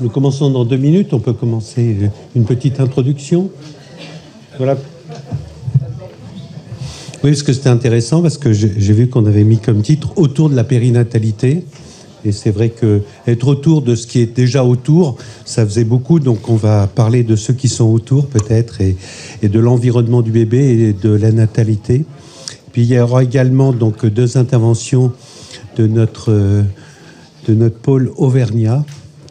Nous commençons dans 2 minutes. On peut commencer une petite introduction. Voilà. Oui, parce que c'était intéressant, parce que j'ai vu qu'on avait mis comme titre « Autour de la périnatalité ». Et c'est vrai qu'être autour de ce qui est déjà autour, ça faisait beaucoup. Donc on va parler de ceux qui sont autour peut-être, et de l'environnement du bébé et de la natalité. Puis il y aura également donc 2 interventions de notre pôle Auvergnat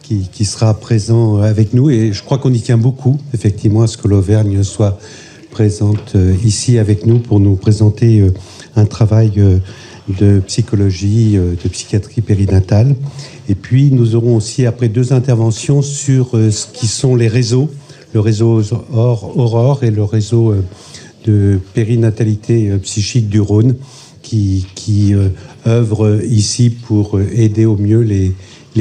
qui sera présent avec nous. Et je crois qu'on y tient beaucoup, effectivement, à ce que l'Auvergne soit présente ici avec nous pour nous présenter un travail de psychologie, de psychiatrie périnatale. Et puis, nous aurons aussi, après, 2 interventions sur ce qui sont les réseaux, le réseau Aurore et le réseau de périnatalité psychique du Rhône, qui œuvrent ici pour aider au mieux les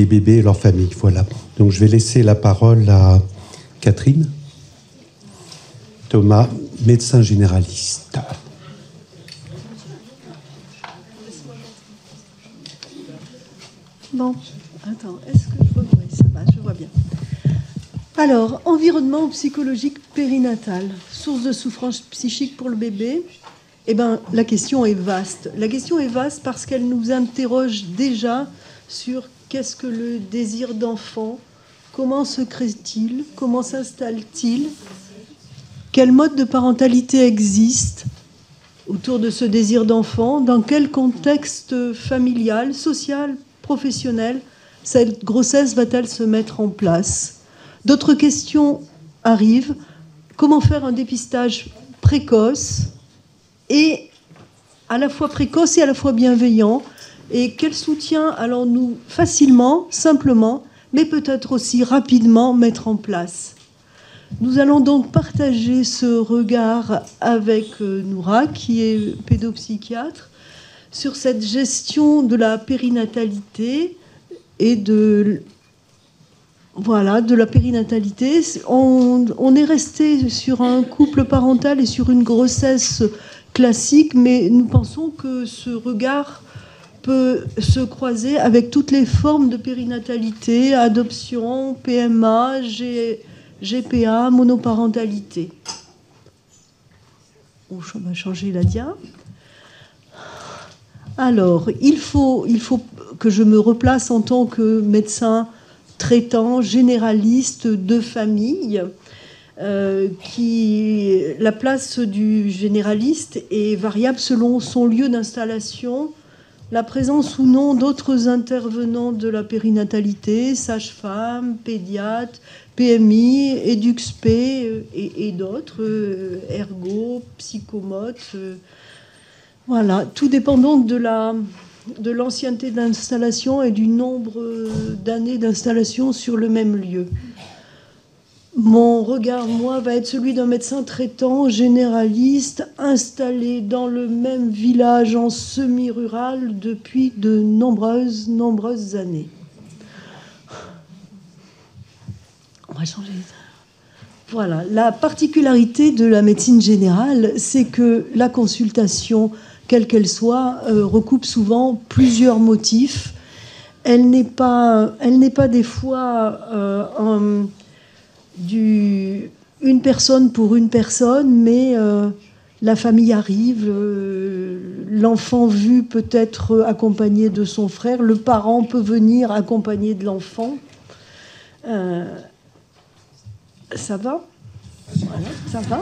bébés et leurs familles. Voilà. Donc, je vais laisser la parole à Catherine Thomas, médecin généraliste. Bon, attends, est-ce que je vois? Oui, ça va, je vois bien. Alors, environnement psychologique périnatal, source de souffrance psychique pour le bébé. Eh bien, la question est vaste. La question est vaste parce qu'elle nous interroge déjà sur qu'est-ce que le désir d'enfant, comment se crée-t-il, comment s'installe-t-il, quel mode de parentalité existe autour de ce désir d'enfant, dans quel contexte familial, social, professionnel, cette grossesse va-t-elle se mettre en place? D'autres questions arrivent. Comment faire un dépistage précoce, et à la fois précoce et à la fois bienveillant? Et quel soutien allons-nous facilement, simplement, mais peut-être aussi rapidement mettre en place? Nous allons donc partager ce regard avec Noura, qui est pédopsychiatre, sur cette gestion de la périnatalité et de la périnatalité. On est resté sur un couple parental et sur une grossesse classique, mais nous pensons que ce regard peut se croiser avec toutes les formes de périnatalité, adoption, PMA, GPA, monoparentalité. On va changer la dia. Alors, il faut que je me replace en tant que médecin traitant, généraliste de famille. La place du généraliste est variable selon son lieu d'installation, la présence ou non d'autres intervenants de la périnatalité, sage-femme, pédiatre, PMI, EduxP et d'autres, ergo, psychomote. Voilà, tout dépend donc de l'ancienneté d'installation et du nombre d'années d'installation sur le même lieu. Mon regard, moi, va être celui d'un médecin traitant, généraliste, installé dans le même village en semi-rural depuis de nombreuses années. On va changer. Voilà, la particularité de la médecine générale, c'est que la consultation, quelle qu'elle soit, recoupe souvent plusieurs motifs. Elle n'est pas des fois une personne pour une personne, mais la famille arrive, l'enfant vu peut être accompagné de son frère, le parent peut venir accompagné de l'enfant. Ça va ? Voilà, ça va.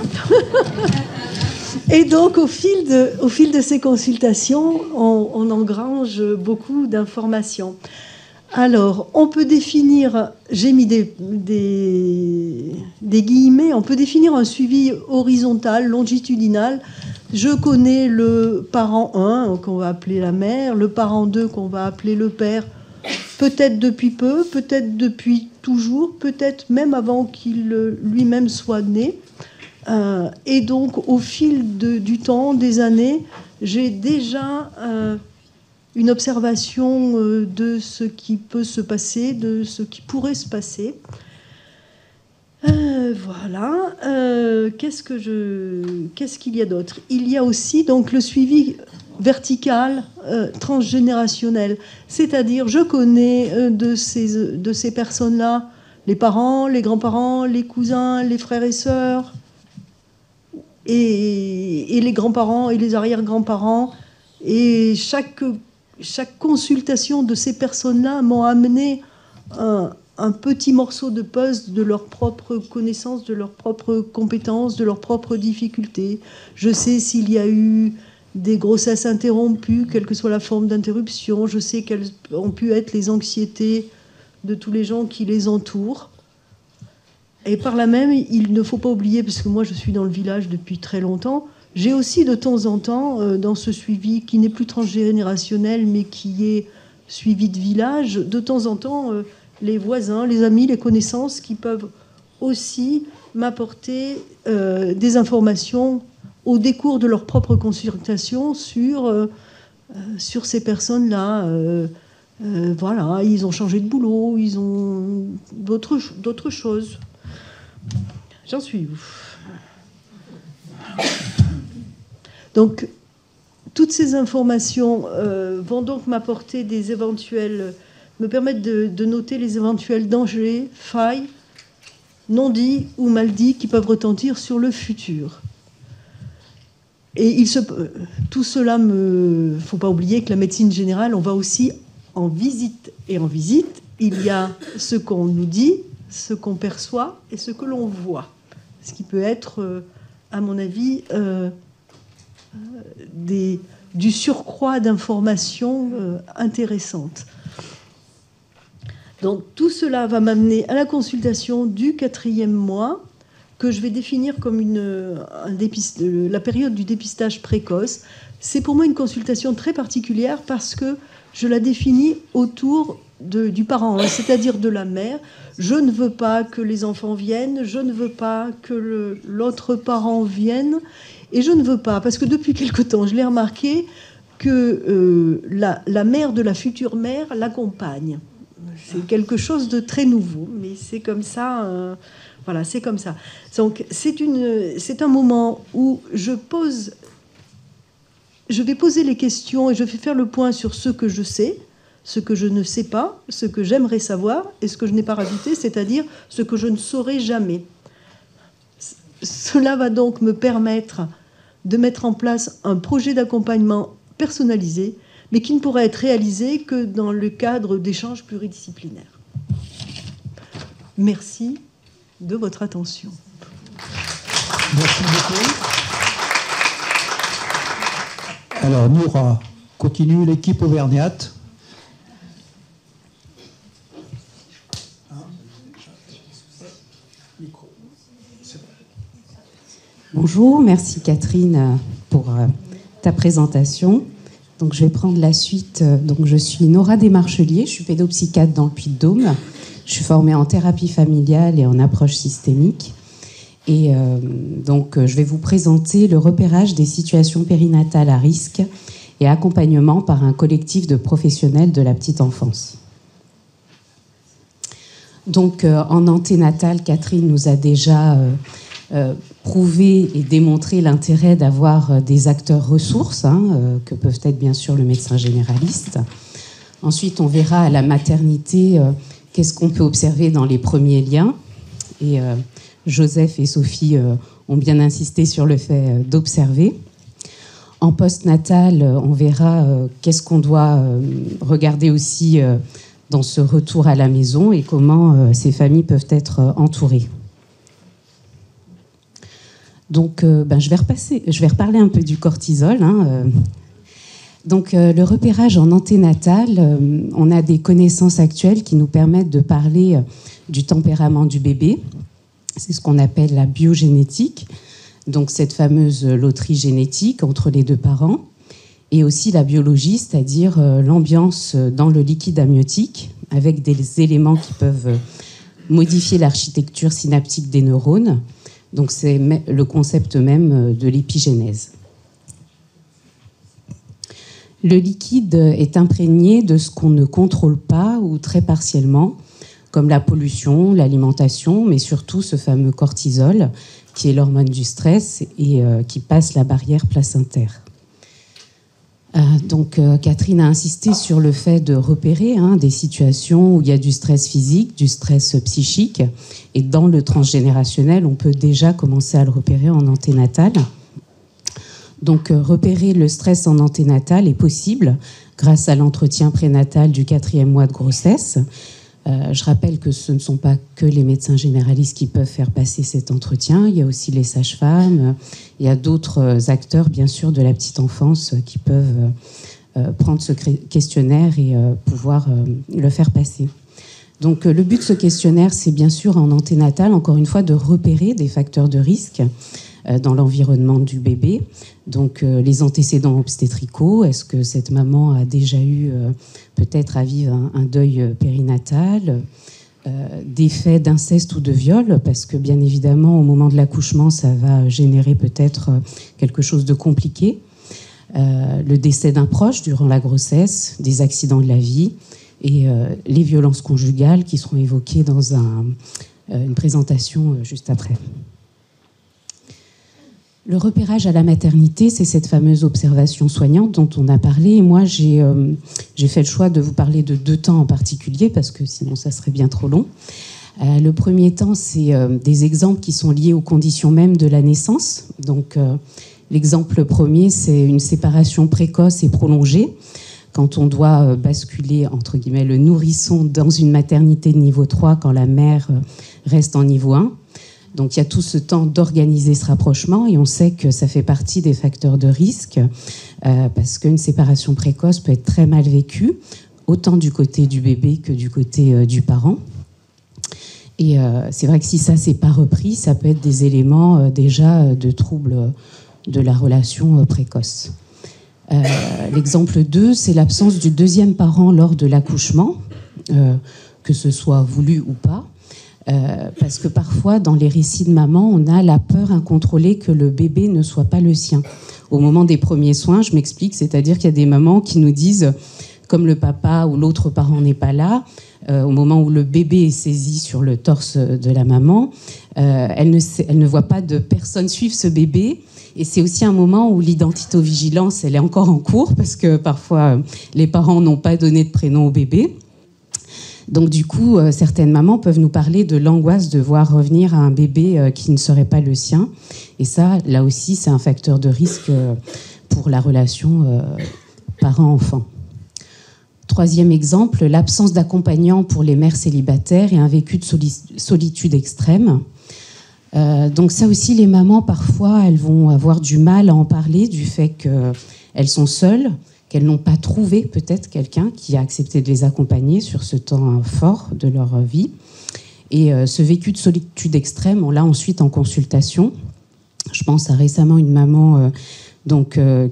Et donc, au fil de ces consultations, on engrange beaucoup d'informations. Alors, on peut définir, j'ai mis des guillemets, on peut définir un suivi horizontal, longitudinal. Je connais le parent 1, qu'on va appeler la mère, le parent 2, qu'on va appeler le père, peut-être depuis peu, peut-être depuis toujours, peut-être même avant qu'il lui-même soit né. Et donc, au fil du temps, des années, j'ai déjà une observation de ce qui peut se passer, de ce qui pourrait se passer. Voilà. Qu'est-ce qu'il y a d'autre? Il y a aussi donc le suivi vertical, transgénérationnel. C'est-à-dire, je connais de ces personnes-là les parents, les grands-parents, les cousins, les frères et sœurs, et les grands-parents et les arrière-grands-parents. Et chaque consultation de ces personnes-là m'ont amené un petit morceau de puzzle de leurs propres connaissances, de leurs propres compétences, de leurs propres difficultés. Je sais s'il y a eu des grossesses interrompues, quelle que soit la forme d'interruption. Je sais quelles ont pu être les anxiétés de tous les gens qui les entourent. Et par là même, il ne faut pas oublier, parce que moi je suis dans le village depuis très longtemps, j'ai aussi de temps en temps, dans ce suivi qui n'est plus transgénérationnel, mais qui est suivi de village, de temps en temps, les voisins, les amis, les connaissances qui peuvent aussi m'apporter des informations au décours de leur propre consultation sur ces personnes-là. Voilà, ils ont changé de boulot, ils ont d'autres choses. J'en suis où ? Donc, toutes ces informations vont donc m'apporter me permettre de noter les éventuels dangers, failles, non dits ou mal dits qui peuvent retentir sur le futur. Et tout cela, faut pas oublier que la médecine générale, on va aussi en visite. Et en visite, il y a ce qu'on nous dit, ce qu'on perçoit et ce que l'on voit. Ce qui peut être, à mon avis, du surcroît d'informations intéressantes. Donc tout cela va m'amener à la consultation du 4e mois, que je vais définir comme la période du dépistage précoce. C'est pour moi une consultation très particulière parce que je la définis autour du parent, c'est-à-dire de la mère. Je ne veux pas que les enfants viennent, je ne veux pas que l'autre parent vienne, et je ne veux pas, parce que depuis quelque temps, je l'ai remarqué, que la mère de la future mère l'accompagne. C'est quelque chose de très nouveau, mais c'est comme ça. Voilà, c'est comme ça. Donc, c'est un moment où je vais poser les questions et je vais faire le point sur ce que je sais, ce que je ne sais pas, ce que j'aimerais savoir et ce que je n'ai pas rajouté, c'est-à-dire ce que je ne saurai jamais. Cela va donc me permettre de mettre en place un projet d'accompagnement personnalisé, mais qui ne pourra être réalisé que dans le cadre d'échanges pluridisciplinaires. Merci de votre attention. Merci beaucoup. Alors, Noura, continue l'équipe auvergnate. Bonjour, merci Catherine pour ta présentation. Donc, je vais prendre la suite. Donc, je suis Nora Desmarchelier, je suis pédopsychiatre dans le Puy-de-Dôme. Je suis formée en thérapie familiale et en approche systémique. Et donc, je vais vous présenter le repérage des situations périnatales à risque et accompagnement par un collectif de professionnels de la petite enfance. Donc, en anténatal, Catherine nous a déjà prouvé et démontré l'intérêt d'avoir des acteurs ressources, que peuvent être bien sûr le médecin généraliste. Ensuite, on verra à la maternité qu'est-ce qu'on peut observer dans les premiers liens. Et Joseph et Sophie ont bien insisté sur le fait d'observer. En postnatal, on verra qu'est-ce qu'on doit regarder aussi dans ce retour à la maison et comment ces familles peuvent être entourées. Donc, je vais reparler un peu du cortisol. Donc, le repérage en anténatal, on a des connaissances actuelles qui nous permettent de parler du tempérament du bébé. C'est ce qu'on appelle la biogénétique, donc cette fameuse loterie génétique entre les deux parents, et aussi la biologie, c'est-à-dire l'ambiance dans le liquide amniotique, avec des éléments qui peuvent modifier l'architecture synaptique des neurones. Donc c'est le concept même de l'épigénèse. Le liquide est imprégné de ce qu'on ne contrôle pas ou très partiellement, comme la pollution, l'alimentation, mais surtout ce fameux cortisol, qui est l'hormone du stress et qui passe la barrière placentaire. Catherine a insisté sur le fait de repérer des situations où il y a du stress physique, du stress psychique. Et dans le transgénérationnel, on peut déjà commencer à le repérer en anténatal. Donc, repérer le stress en anténatal est possible grâce à l'entretien prénatal du 4e mois de grossesse. Je rappelle que ce ne sont pas que les médecins généralistes qui peuvent faire passer cet entretien. Il y a aussi les sages-femmes. Il y a d'autres acteurs, bien sûr, de la petite enfance qui peuvent prendre ce questionnaire et pouvoir le faire passer. Donc, le but de ce questionnaire, c'est bien sûr en anténatal, encore une fois, de repérer des facteurs de risque dans l'environnement du bébé. Donc, les antécédents obstétricaux, est-ce que cette maman a déjà eu peut-être à vivre un deuil périnatal, des faits d'inceste ou de viol, parce que bien évidemment, au moment de l'accouchement, ça va générer peut-être quelque chose de compliqué. Le décès d'un proche durant la grossesse, des accidents de la vie et les violences conjugales qui seront évoquées dans une présentation juste après. Le repérage à la maternité, c'est cette fameuse observation soignante dont on a parlé. Et moi, j'ai fait le choix de vous parler de 2 temps en particulier, parce que sinon, ça serait bien trop long. Le premier temps, c'est des exemples qui sont liés aux conditions mêmes de la naissance. Donc, l'exemple premier, c'est une séparation précoce et prolongée, quand on doit basculer, entre guillemets, le nourrisson dans une maternité de niveau 3, quand la mère reste en niveau 1. Donc il y a tout ce temps d'organiser ce rapprochement et on sait que ça fait partie des facteurs de risque parce qu'une séparation précoce peut être très mal vécue, autant du côté du bébé que du côté du parent. Et c'est vrai que si ça s'est pas repris, ça peut être des éléments déjà de troubles de la relation précoce. L'exemple 2, c'est l'absence du 2e parent lors de l'accouchement, que ce soit voulu ou pas. Parce que parfois, dans les récits de maman, on a la peur incontrôlée que le bébé ne soit pas le sien. Au moment des premiers soins, je m'explique, c'est-à-dire qu'il y a des mamans qui nous disent, comme le papa ou l'autre parent n'est pas là, au moment où le bébé est saisi sur le torse de la maman, elle ne voit pas de personne suivre ce bébé. Et c'est aussi un moment où l'identitovigilance, elle est encore en cours, parce que parfois, les parents n'ont pas donné de prénom au bébé. Donc du coup, certaines mamans peuvent nous parler de l'angoisse de voir revenir à un bébé qui ne serait pas le sien. Et ça, là aussi, c'est un facteur de risque pour la relation parent-enfant. 3e exemple, l'absence d'accompagnant pour les mères célibataires et un vécu de solitude extrême. Donc ça aussi, les mamans, parfois, elles vont avoir du mal à en parler du fait qu'elles sont seules, qu'elles n'ont pas trouvé peut-être quelqu'un qui a accepté de les accompagner sur ce temps fort de leur vie. Et ce vécu de solitude extrême, on l'a ensuite en consultation. Je pense à récemment une maman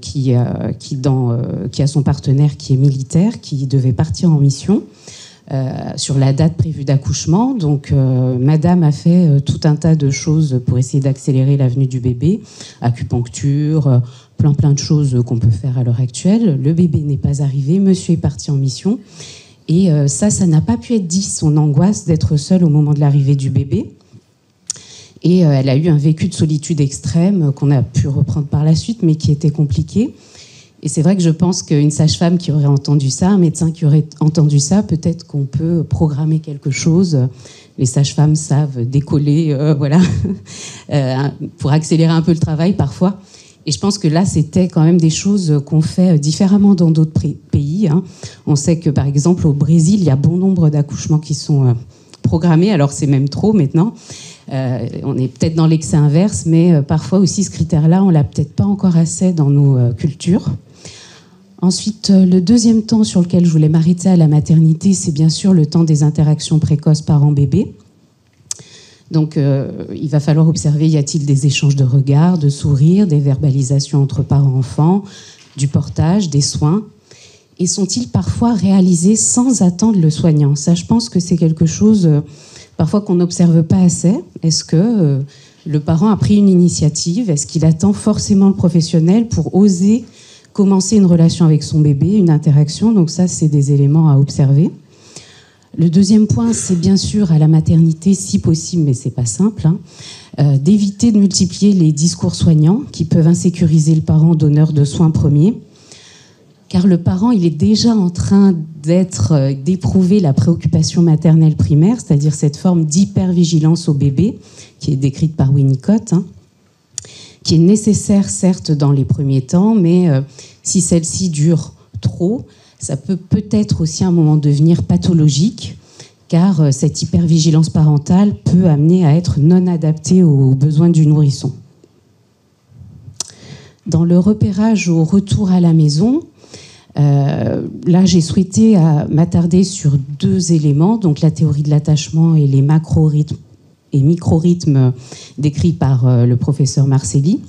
qui a son partenaire qui est militaire, qui devait partir en mission sur la date prévue d'accouchement. Donc madame a fait tout un tas de choses pour essayer d'accélérer la venue du bébé, acupuncture, plein de choses qu'on peut faire à l'heure actuelle. Le bébé n'est pas arrivé, monsieur est parti en mission. Et ça n'a pas pu être dit, son angoisse d'être seule au moment de l'arrivée du bébé. Et elle a eu un vécu de solitude extrême qu'on a pu reprendre par la suite, mais qui était compliqué. Et c'est vrai que je pense qu'une sage-femme qui aurait entendu ça, un médecin qui aurait entendu ça, peut-être qu'on peut programmer quelque chose. Les sages-femmes savent décoller, pour accélérer un peu le travail parfois. Et je pense que là, c'était quand même des choses qu'on fait différemment dans d'autres pays. On sait que, par exemple, au Brésil, il y a bon nombre d'accouchements qui sont programmés. Alors, c'est même trop maintenant. On est peut-être dans l'excès inverse, mais parfois aussi, ce critère-là, on l'a peut-être pas encore assez dans nos cultures. Ensuite, le 2e temps sur lequel je voulais m'arrêter à la maternité, c'est bien sûr le temps des interactions précoces parents-bébés. Donc, il va falloir observer, y a-t-il des échanges de regards, de sourires, des verbalisations entre parents-enfants, du portage, des soins. Et sont-ils parfois réalisés sans attendre le soignant ? Ça, je pense que c'est quelque chose, parfois, qu'on n'observe pas assez. Est-ce que le parent a pris une initiative ? Est-ce qu'il attend forcément le professionnel pour oser commencer une relation avec son bébé, une interaction ? Donc ça, c'est des éléments à observer. Le 2e point, c'est bien sûr à la maternité, si possible, mais c'est pas simple, d'éviter de multiplier les discours soignants qui peuvent insécuriser le parent donneur de soins premiers. car le parent, il est déjà en train d'éprouver la préoccupation maternelle primaire, c'est-à-dire cette forme d'hypervigilance au bébé, qui est décrite par Winnicott, qui est nécessaire, certes, dans les premiers temps, mais si celle-ci dure trop, ça peut peut-être aussi à un moment devenir pathologique, car cette hypervigilance parentale peut amener à être non adaptée aux besoins du nourrisson. Dans le repérage au retour à la maison, là j'ai souhaité m'attarder sur 2 éléments, donc la théorie de l'attachement et les macro-rythmes et micro-rythmes décrits par le professeur Marcelli.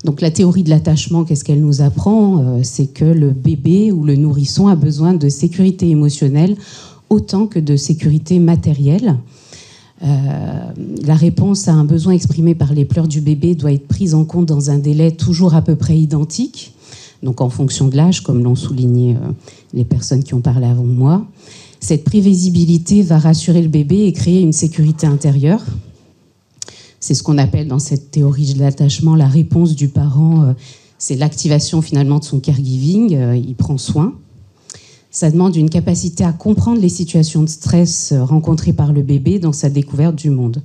Donc la théorie de l'attachement, qu'est-ce qu'elle nous apprend? C'est que le bébé ou le nourrisson a besoin de sécurité émotionnelle autant que de sécurité matérielle. La réponse à un besoin exprimé par les pleurs du bébé doit être prise en compte dans un délai toujours à peu près identique, donc en fonction de l'âge, comme l'ont souligné les personnes qui ont parlé avant moi. Cette prévisibilité va rassurer le bébé et créer une sécurité intérieure. C'est ce qu'on appelle dans cette théorie de l'attachement la réponse du parent, c'est l'activation finalement de son caregiving, il prend soin. Ça demande une capacité à comprendre les situations de stress rencontrées par le bébé dans sa découverte du monde.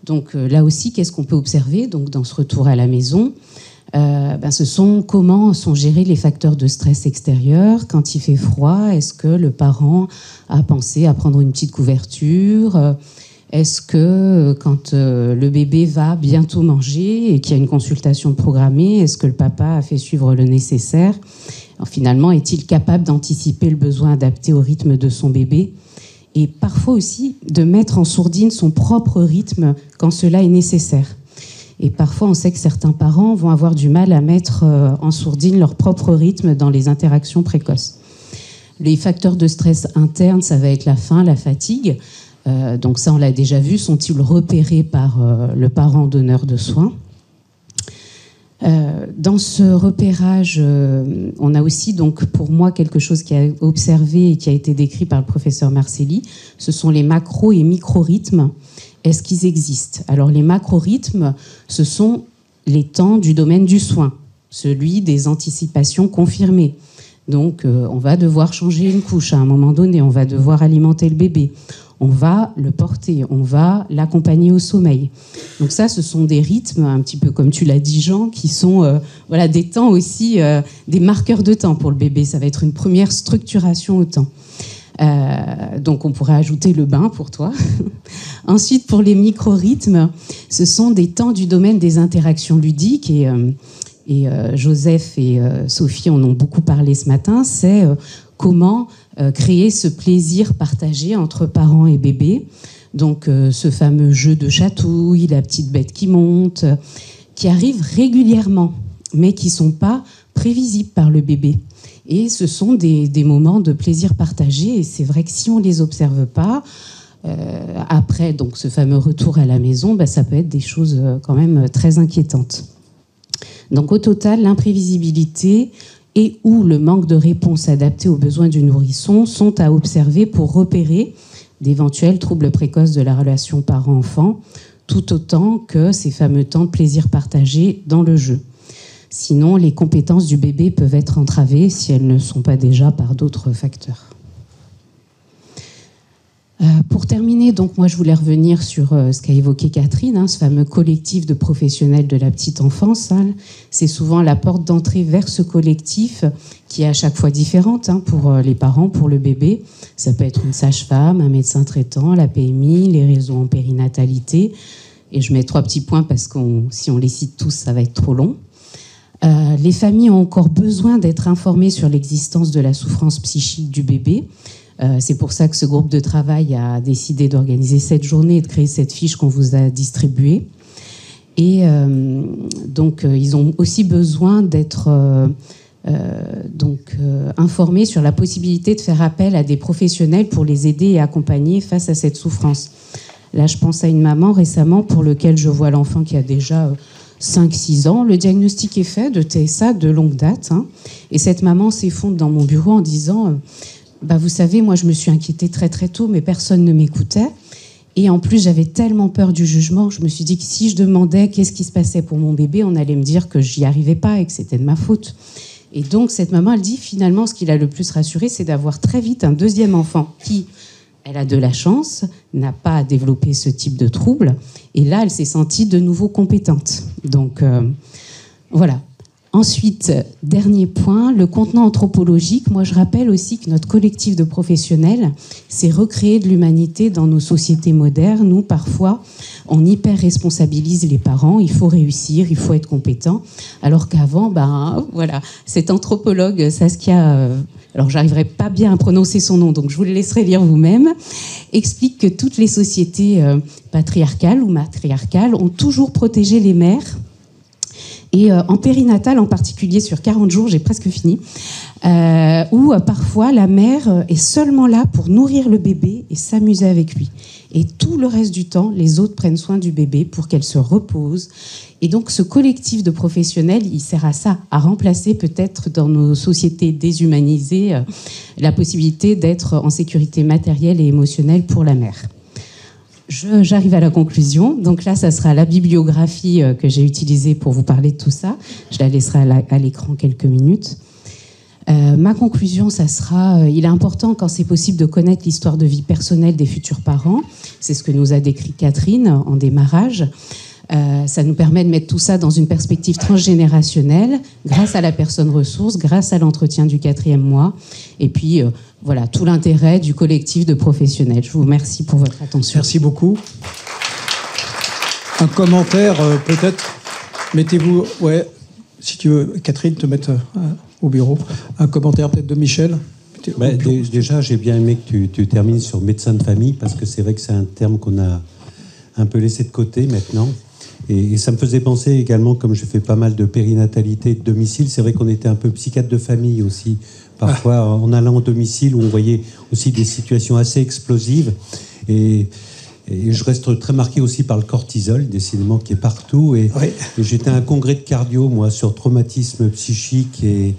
Donc là aussi, qu'est-ce qu'on peut observer donc, dans ce retour à la maison? Ce sont comment sont gérés les facteurs de stress extérieurs. Quand il fait froid, est-ce que le parent a pensé à prendre une petite couverture? Est-ce que quand le bébé va bientôt manger et qu'il y a une consultation programmée, est-ce que le papa a fait suivre le nécessaire? Alors, finalement, est-il capable d'anticiper le besoin adapté au rythme de son bébé? Et parfois aussi de mettre en sourdine son propre rythme quand cela est nécessaire. Et parfois, on sait que certains parents vont avoir du mal à mettre en sourdine leur propre rythme dans les interactions précoces. Les facteurs de stress internes, ça va être la faim, la fatigue. Donc ça, on l'a déjà vu. Sont-ils repérés par le parent donneur de soins? Dans ce repérage, on a aussi, donc, pour moi, quelque chose qui a observé et qui a été décrit par le professeur Marcelli. Ce sont les macro- et micro-rythmes. Est-ce qu'ils existent? Alors, les macro-rythmes, ce sont les temps du domaine du soin, celui des anticipations confirmées. Donc, on va devoir changer une couche à un moment donné, on va devoir alimenter le bébé, on va le porter, on va l'accompagner au sommeil. Donc ça, ce sont des rythmes, un petit peu comme tu l'as dit, Jean, qui sont des temps aussi, des marqueurs de temps pour le bébé. Ça va être une première structuration au temps. Donc on pourrait ajouter le bain pour toi. Ensuite, pour les micro-rythmes, ce sont des temps du domaine des interactions ludiques et Joseph et Sophie en ont beaucoup parlé ce matin. C'est comment créer ce plaisir partagé entre parents et bébés. Donc ce fameux jeu de chatouille, la petite bête qui monte, qui arrive régulièrement, mais qui ne sont pas prévisibles par le bébé. Et ce sont des moments de plaisir partagé. Et c'est vrai que si on ne les observe pas, après donc, ce fameux retour à la maison, ça peut être des choses quand même très inquiétantes. Donc au total, l'imprévisibilité et ou le manque de réponse adaptée aux besoins du nourrisson sont à observer pour repérer d'éventuels troubles précoces de la relation parent-enfant, tout autant que ces fameux temps de plaisir partagé dans le jeu. Sinon, les compétences du bébé peuvent être entravées si elles ne sont pas déjà par d'autres facteurs. Pour terminer, donc moi je voulais revenir sur ce qu'a évoqué Catherine, ce fameux collectif de professionnels de la petite enfance. C'est souvent la porte d'entrée vers ce collectif qui est à chaque fois différente pour les parents, pour le bébé. Ça peut être une sage-femme, un médecin traitant, la PMI, les réseaux en périnatalité. Et je mets 3 petits points parce que si on les cite tous, ça va être trop long. Les familles ont encore besoin d'être informées sur l'existence de la souffrance psychique du bébé. C'est pour ça que ce groupe de travail a décidé d'organiser cette journée et de créer cette fiche qu'on vous a distribuée. Et donc, ils ont aussi besoin d'être informés sur la possibilité de faire appel à des professionnels pour les aider et accompagner face à cette souffrance. Là, je pense à une maman récemment pour laquelle je vois l'enfant qui a déjà 5-6 ans. Le diagnostic est fait de TSA de longue date. Et cette maman s'effondre dans mon bureau en disant... vous savez, moi je me suis inquiétée très très tôt, mais personne ne m'écoutait. Et en plus, j'avais tellement peur du jugement, je me suis dit que si je demandais qu'est-ce qui se passait pour mon bébé, on allait me dire que j'y arrivais pas et que c'était de ma faute. Et donc, cette maman, elle dit, finalement, ce qui l'a le plus rassurée, c'est d'avoir très vite un deuxième enfant qui, elle a de la chance, n'a pas développé ce type de trouble. Et là, elle s'est sentie de nouveau compétente. Donc, voilà. Ensuite, dernier point, le contenant anthropologique. Moi, je rappelle aussi que notre collectif de professionnels, c'est recréer de l'humanité dans nos sociétés modernes où, parfois, on hyper-responsabilise les parents. Il faut réussir, il faut être compétent. Alors qu'avant, voilà, cet anthropologue, Saskia... alors j'arriverai pas bien à prononcer son nom, donc je vous le laisserai lire vous-même, explique que toutes les sociétés patriarcales ou matriarcales ont toujours protégé les mères. Et en périnatal, en particulier sur 40 jours, j'ai presque fini, où parfois la mère est seulement là pour nourrir le bébé et s'amuser avec lui. Et tout le reste du temps, les autres prennent soin du bébé pour qu'elle se repose. Et donc ce collectif de professionnels, il sert à ça, à remplacer peut-être dans nos sociétés déshumanisées la possibilité d'être en sécurité matérielle et émotionnelle pour la mère. J'arrive à la conclusion. Donc là, ça sera la bibliographie que j'ai utilisée pour vous parler de tout ça. Je la laisserai à l'écran quelques minutes. Ma conclusion, ça sera, il est important quand c'est possible de connaître l'histoire de vie personnelle des futurs parents. C'est ce que nous a décrit Catherine en démarrage. Ça nous permet de mettre tout ça dans une perspective transgénérationnelle, grâce à la personne ressource, grâce à l'entretien du 4e mois. Et puis, voilà, tout l'intérêt du collectif de professionnels. Je vous remercie pour votre attention. Merci beaucoup. Un commentaire, peut-être. Mettez-vous, ouais, si tu veux, Catherine, te mettre au bureau. Un commentaire peut-être de Michel. Déjà, j'ai bien aimé que tu termines sur médecin de famille, parce que c'est vrai que c'est un terme qu'on a un peu laissé de côté maintenant. Et ça me faisait penser également, comme je fais pas mal de périnatalité de domicile, c'est vrai qu'on était un peu psychiatre de famille aussi, parfois en allant au domicile où on voyait aussi des situations assez explosives. Et je reste très marqué aussi par le cortisol, décidément, qui est partout. Et j'étais à un congrès de cardio, moi, sur traumatisme psychique et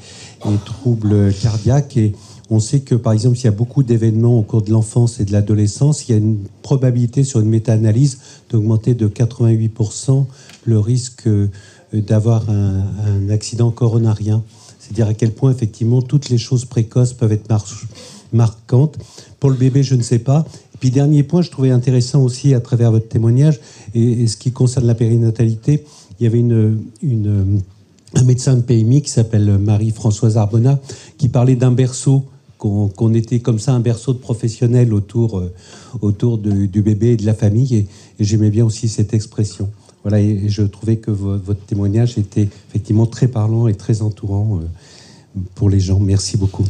troubles cardiaques. Et on sait que, par exemple, s'il y a beaucoup d'événements au cours de l'enfance et de l'adolescence, il y a une probabilité sur une méta-analyse d'augmenter de 88% le risque d'avoir un accident coronarien. C'est-à-dire à quel point, effectivement, toutes les choses précoces peuvent être marquantes. Pour le bébé, je ne sais pas. Et puis, dernier point, je trouvais intéressant aussi, à travers votre témoignage, et ce qui concerne la périnatalité, il y avait un médecin de PMI qui s'appelle Marie-Françoise Arbonnat, qui parlait d'un berceau, qu'on était comme ça, un berceau de professionnels autour du bébé et de la famille. Et j'aimais bien aussi cette expression. Voilà, et je trouvais que votre témoignage était effectivement très parlant et très entourant pour les gens. Merci beaucoup.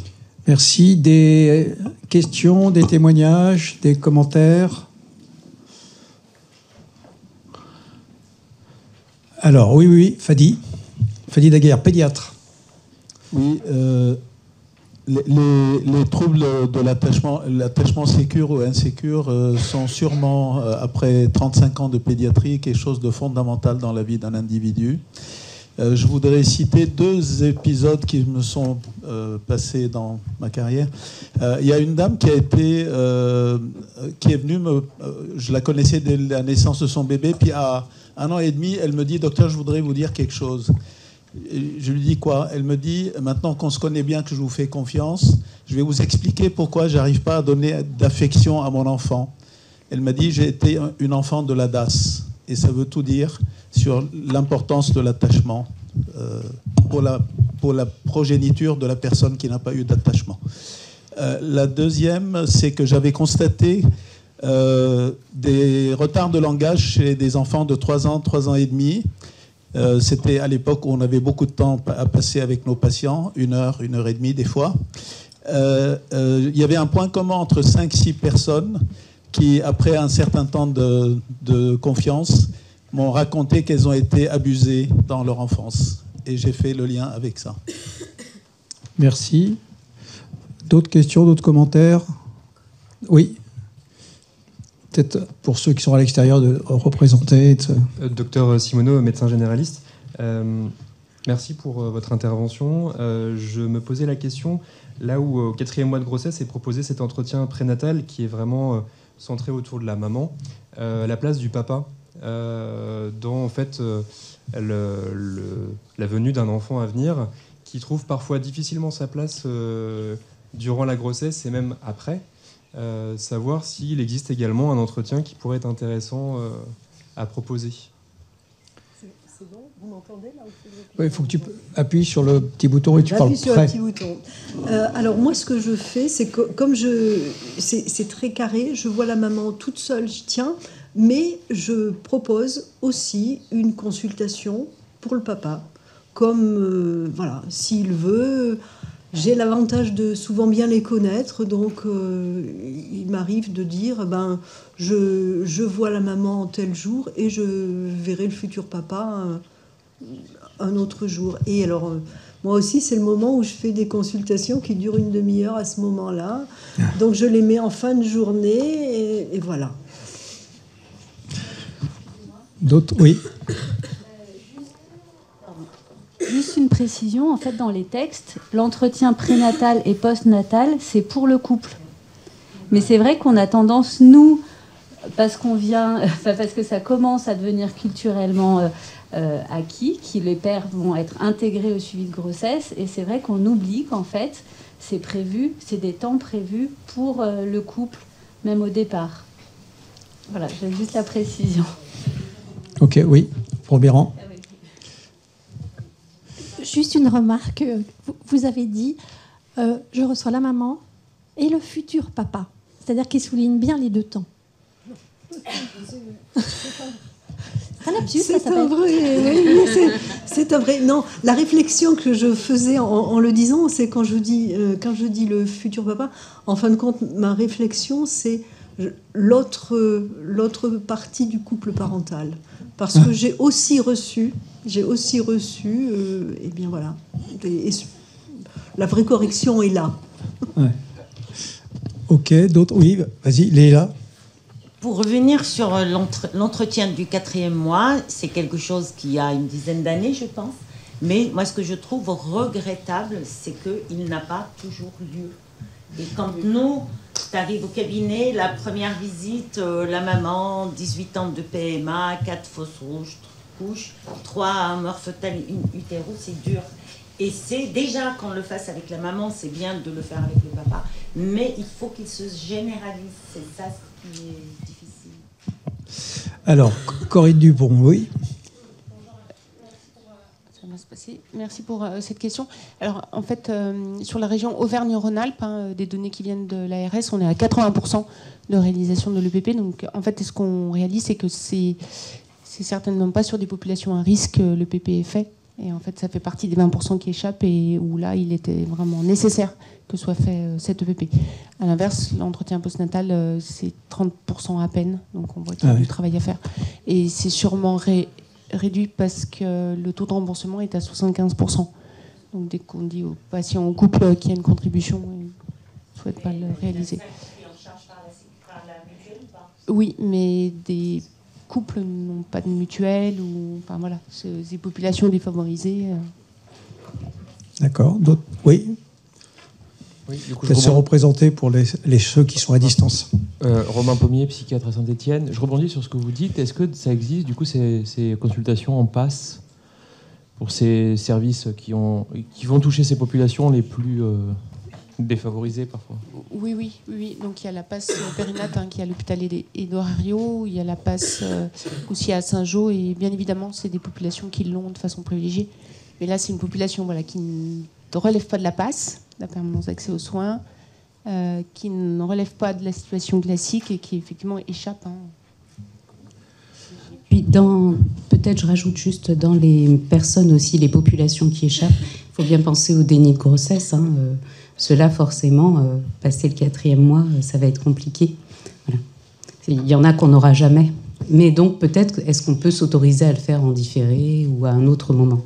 Merci. Des questions, des témoignages, des commentaires? Alors, oui, Fadi Daguerre, pédiatre. Oui, les troubles de l'attachement sécure ou insécure sont sûrement, après 35 ans de pédiatrie, quelque chose de fondamental dans la vie d'un individu. Je voudrais citer 2 épisodes qui me sont passés dans ma carrière. Il y a une dame qui est venue, je la connaissais dès la naissance de son bébé, puis à 1 an et demi, elle me dit « Docteur, je voudrais vous dire quelque chose ». Je lui dis quoi? Elle me dit, maintenant qu'on se connaît bien, que je vous fais confiance, je vais vous expliquer pourquoi j'arrive pas à donner d'affection à mon enfant. Elle m'a dit, j'ai été une enfant de la DAS. Et ça veut tout dire sur l'importance de l'attachement pour la progéniture de la personne qui n'a pas eu d'attachement. La deuxième, c'est que j'avais constaté des retards de langage chez des enfants de 3 ans et demi. C'était à l'époque où on avait beaucoup de temps à passer avec nos patients, 1 heure et demie des fois. Il y avait un point commun entre 5-6 personnes qui, après un certain temps de confiance, m'ont raconté qu'elles ont été abusées dans leur enfance. Et j'ai fait le lien avec ça. Merci. D'autres questions, d'autres commentaires? Oui. Peut-être pour ceux qui sont à l'extérieur de représenter. Docteur Simoneau, médecin généraliste. Merci pour votre intervention. Je me posais la question, là où au 4e mois de grossesse est proposé cet entretien prénatal qui est vraiment centré autour de la maman, la place du papa dans en fait la venue d'un enfant à venir qui trouve parfois difficilement sa place durant la grossesse et même après. Savoir s'il existe également un entretien qui pourrait être intéressant à proposer. C'est bon, vous m'entendez là? Oui, il faut que tu appuies sur le petit bouton et tu parles sur près. le petit bouton. Alors moi, ce que je fais, c'est que comme c'est très carré, je vois la maman toute seule, je tiens, mais je propose aussi une consultation pour le papa. Comme, voilà, s'il veut, j'ai l'avantage de souvent bien les connaître, donc il m'arrive de dire, je vois la maman tel jour et je verrai le futur papa un autre jour. Et alors, moi aussi, c'est le moment où je fais des consultations qui durent une demi-heure à ce moment-là. Donc je les mets en fin de journée et voilà. D'autres? Oui. Juste une précision, en fait, dans les textes, l'entretien prénatal et postnatal, c'est pour le couple. Mais c'est vrai qu'on a tendance, nous, parce que ça commence à devenir culturellement acquis, que les pères vont être intégrés au suivi de grossesse, et c'est vrai qu'on oublie qu'en fait, c'est des temps prévus pour le couple, même au départ. Voilà, j'ai juste la précision. Ok, oui, premier rang. Juste une remarque. Vous avez dit je reçois la maman et le futur papa. C'est-à-dire qu'il souligne bien les deux temps. C'est un lapsus, ça s'appelle. C'est un vrai. Non, la réflexion que je faisais en le disant, c'est quand je dis le futur papa, en fin de compte, ma réflexion, c'est l'autre partie du couple parental. Parce que j'ai aussi reçu, et bien voilà, la vraie correction est là. Ouais. Ok, d'autres? Oui, vas-y, Léla. Pour revenir sur l'entretien du 4e mois, c'est quelque chose qui a une dizaine d'années, je pense. Mais moi, ce que je trouve regrettable, c'est qu'il n'a pas toujours lieu. Et quand nous, tu arrives au cabinet, la première visite, la maman, 18 ans de PMA, 4 fausses couches, 3 morts fœtales utérus, c'est dur. Et c'est déjà qu'on le fasse avec la maman, c'est bien de le faire avec le papa, mais il faut qu'il se généralise. C'est ça ce qui est difficile. Alors, Corinne Dupont, oui. Merci pour cette question. Alors, en fait, sur la région Auvergne-Rhône-Alpes, des données qui viennent de l'ARS, on est à 80% de réalisation de l'EPP. Donc, en fait, ce qu'on réalise, c'est que c'est certainement pas sur des populations à risque que l'EPP est fait. Et en fait, ça fait partie des 20% qui échappent et où là, il était vraiment nécessaire que soit fait cet EPP. À l'inverse, l'entretien postnatal, c'est 30% à peine. Donc, on voit qu'il y a du travail à faire. Et c'est sûrement réduit parce que le taux de remboursement est à 75%. Donc dès qu'on dit aux patients au couple qu'il y a une contribution, ils ne souhaitent pas le réaliser. Oui, mais des couples n'ont pas de mutuelle, ou enfin voilà, c'est des populations défavorisées. D'accord. D'autres? Oui. Peut-être se représenter pour ceux qui sont à distance. Romain Pommier, psychiatre à Saint-Étienne. Je rebondis sur ce que vous dites. Est-ce que ça existe, du coup, ces consultations en passe pour ces services qui vont toucher ces populations les plus défavorisées parfois? Oui. Donc il y a la passe périnate qui est à l'hôpital Édouard-Herriot. Il y a la passe aussi à Saint-Jean. Et bien évidemment, c'est des populations qui l'ont de façon privilégiée. Mais là, c'est une population qui ne relève pas de la passe, la permanence d'accès aux soins, qui ne relève pas de la situation classique et qui effectivement échappe. Puis peut-être je rajoute juste dans les personnes aussi, les populations qui échappent, il faut bien penser au déni de grossesse. Cela forcément, passer le 4e mois, ça va être compliqué. Voilà. Il y en a qu'on n'aura jamais. Mais donc peut-être, est-ce qu'on peut s'autoriser à le faire en différé ou à un autre moment?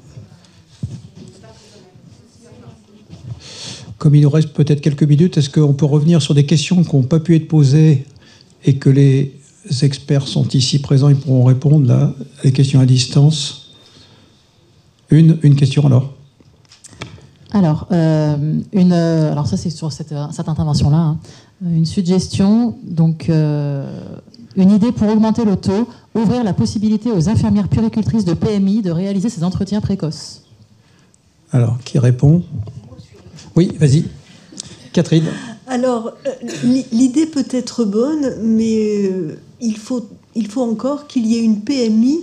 Comme il nous reste peut-être quelques minutes, est-ce qu'on peut revenir sur des questions qui n'ont pas pu être posées et que les experts sont ici présents, ils pourront répondre là, les questions à distance? Une question alors. Alors, alors ça c'est sur cette intervention-là, une suggestion, donc une idée pour augmenter le taux, ouvrir la possibilité aux infirmières puéricultrices de PMI de réaliser ces entretiens précoces. Alors, qui répond? Oui, vas-y. Catherine. Alors, l'idée peut être bonne, mais il faut encore qu'il y ait une PMI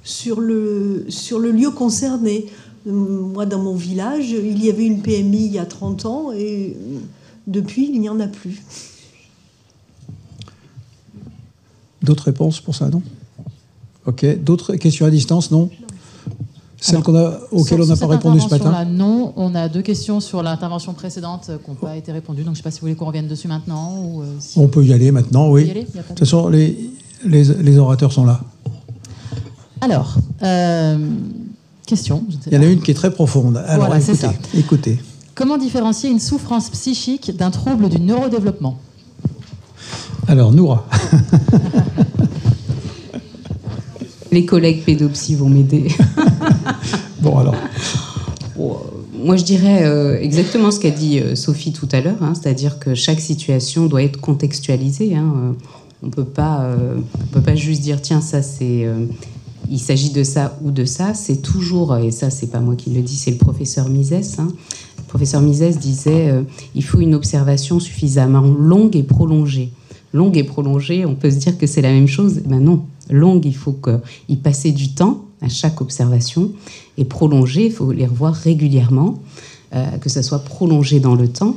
sur le lieu concerné. Moi, dans mon village, il y avait une PMI il y a 30 ans et depuis, il n'y en a plus. D'autres réponses pour ça, non? Ok. D'autres questions à distance, non? Celles auxquelles on n'a pas répondu ce matin? Non, on a 2 questions sur l'intervention précédente qui n'ont pas été répondues. Donc je ne sais pas si vous voulez qu'on revienne dessus maintenant. Ou, si... On peut y aller maintenant, oui. De toute façon, les orateurs sont là. Alors, question. Il y en a une qui est très profonde. Alors, voilà, c'est ça. Écoutez. Comment différencier une souffrance psychique d'un trouble du neurodéveloppement? Alors, Noura. Les collègues pédopsies vont m'aider. Bon, alors. Moi, je dirais exactement ce qu'a dit Sophie tout à l'heure, hein, c'est-à-dire que chaque situation doit être contextualisée. Hein. On ne peut pas juste dire, tiens, ça, c'est... il s'agit de ça ou de ça. C'est toujours, et ça, c'est pas moi qui le dis, c'est le professeur Misès. Hein. Le professeur Misès disait, il faut une observation suffisamment longue et prolongée. Longue et prolongée, on peut se dire que c'est la même chose. Ben non. Longue, il faut y passer du temps à chaque observation. Et prolongée, il faut les revoir régulièrement, que ça soit prolongé dans le temps,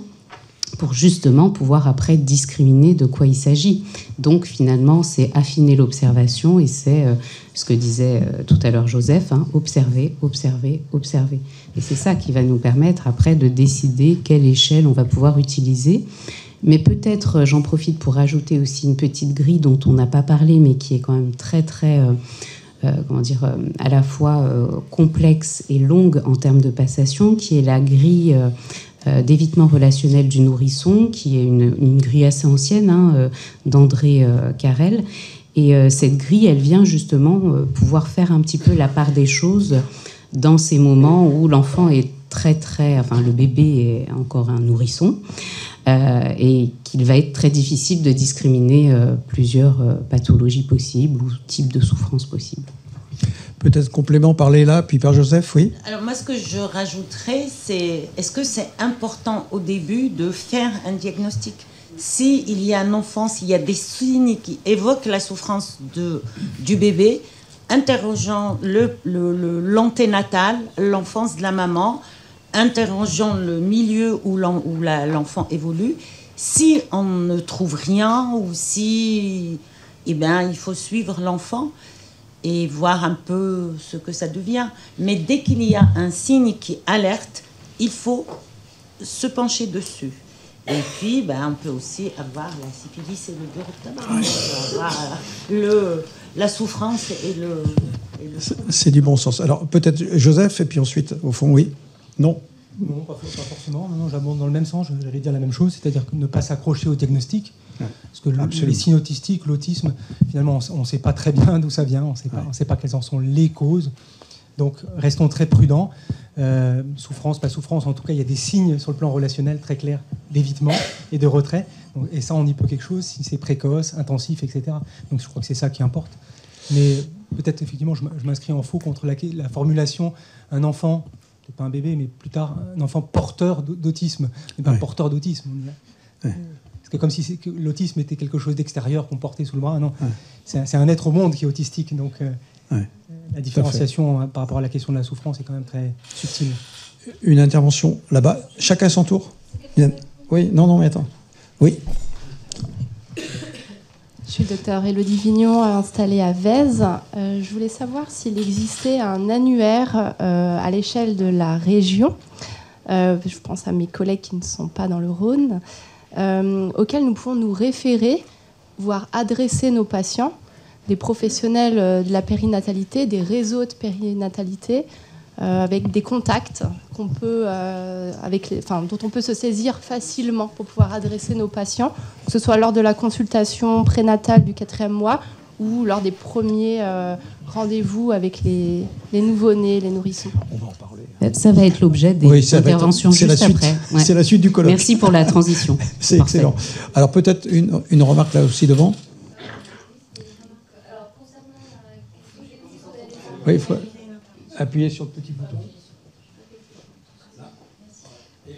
pour justement pouvoir après discriminer de quoi il s'agit. Donc finalement, c'est affiner l'observation et c'est ce que disait tout à l'heure Joseph, hein, observer, observer, observer. Et c'est ça qui va nous permettre après de décider quelle échelle on va pouvoir utiliser. Mais peut-être, j'en profite pour rajouter aussi une petite grille dont on n'a pas parlé, mais qui est quand même très, très, à la fois complexe et longue en termes de passation, qui est la grille d'évitement relationnel du nourrisson, qui est une grille assez ancienne, hein, d'André Carrel. Et cette grille, elle vient justement pouvoir faire un petit peu la part des choses dans ces moments où l'enfant est le bébé est encore un nourrisson, et qu'il va être très difficile de discriminer plusieurs pathologies possibles ou types de souffrances possibles. Peut-être complément par Léla, puis par Joseph, oui. Alors moi, ce que je rajouterais, c'est est-ce que c'est important au début de faire un diagnostic? S'il y a un enfant, s'il y a des signes qui évoquent la souffrance du bébé, interrogeant l'anténatal, l'enfance de la maman, interrogeant le milieu où l'enfant évolue. Si on ne trouve rien ou si il faut suivre l'enfant et voir un peu ce que ça devient. Mais dès qu'il y a un signe qui alerte, il faut se pencher dessus. Et puis, on peut aussi avoir la syphilis et le virus. On peut avoir la souffrance et le... C'est du bon sens. Alors, peut-être Joseph, et puis ensuite, au fond, oui. Non. Non, pas forcément. Non, j'abonde dans le même sens. J'allais dire la même chose, c'est-à-dire ne pas s'accrocher au diagnostic. Parce que les signes autistiques, l'autisme, finalement, on ne sait pas très bien d'où ça vient. On ne sait pas quelles en sont les causes. Donc, restons très prudents. Souffrance, pas souffrance. En tout cas, il y a des signes sur le plan relationnel très clairs d'évitement et de retrait. Donc, et ça, on y peut quelque chose si c'est précoce, intensif, etc. Donc, je crois que c'est ça qui importe. Mais peut-être, effectivement, je m'inscris en faux contre la formulation un enfant, peut-être pas un bébé, mais plus tard, un enfant porteur d'autisme. Et pas porteur d'autisme. Parce que comme si l'autisme était quelque chose d'extérieur qu'on portait sous le bras. Non, c'est un être au monde qui est autistique. Donc, la différenciation par rapport à la question de la souffrance est quand même très subtile. Une intervention là-bas. Chacun son tour. Oui, non, mais attends. Oui. Je suis le docteur Élodie Vignon, installée à Vèze. Je voulais savoir s'il existait un annuaire à l'échelle de la région, je pense à mes collègues qui ne sont pas dans le Rhône, auquel nous pouvons nous référer, voire adresser nos patients, des professionnels de la périnatalité, des réseaux de périnatalité, avec des contacts qu'on peut, dont on peut se saisir facilement pour pouvoir adresser nos patients, que ce soit lors de la consultation prénatale du 4e mois ou lors des premiers rendez-vous avec les nouveau-nés, les nourrissons. On va en parler. Ça va être l'objet des interventions juste après. Ouais. C'est la suite du colloque. Merci pour la transition. C'est excellent. Alors peut-être une remarque là aussi devant. Oui, il faut appuyer sur le petit bouton.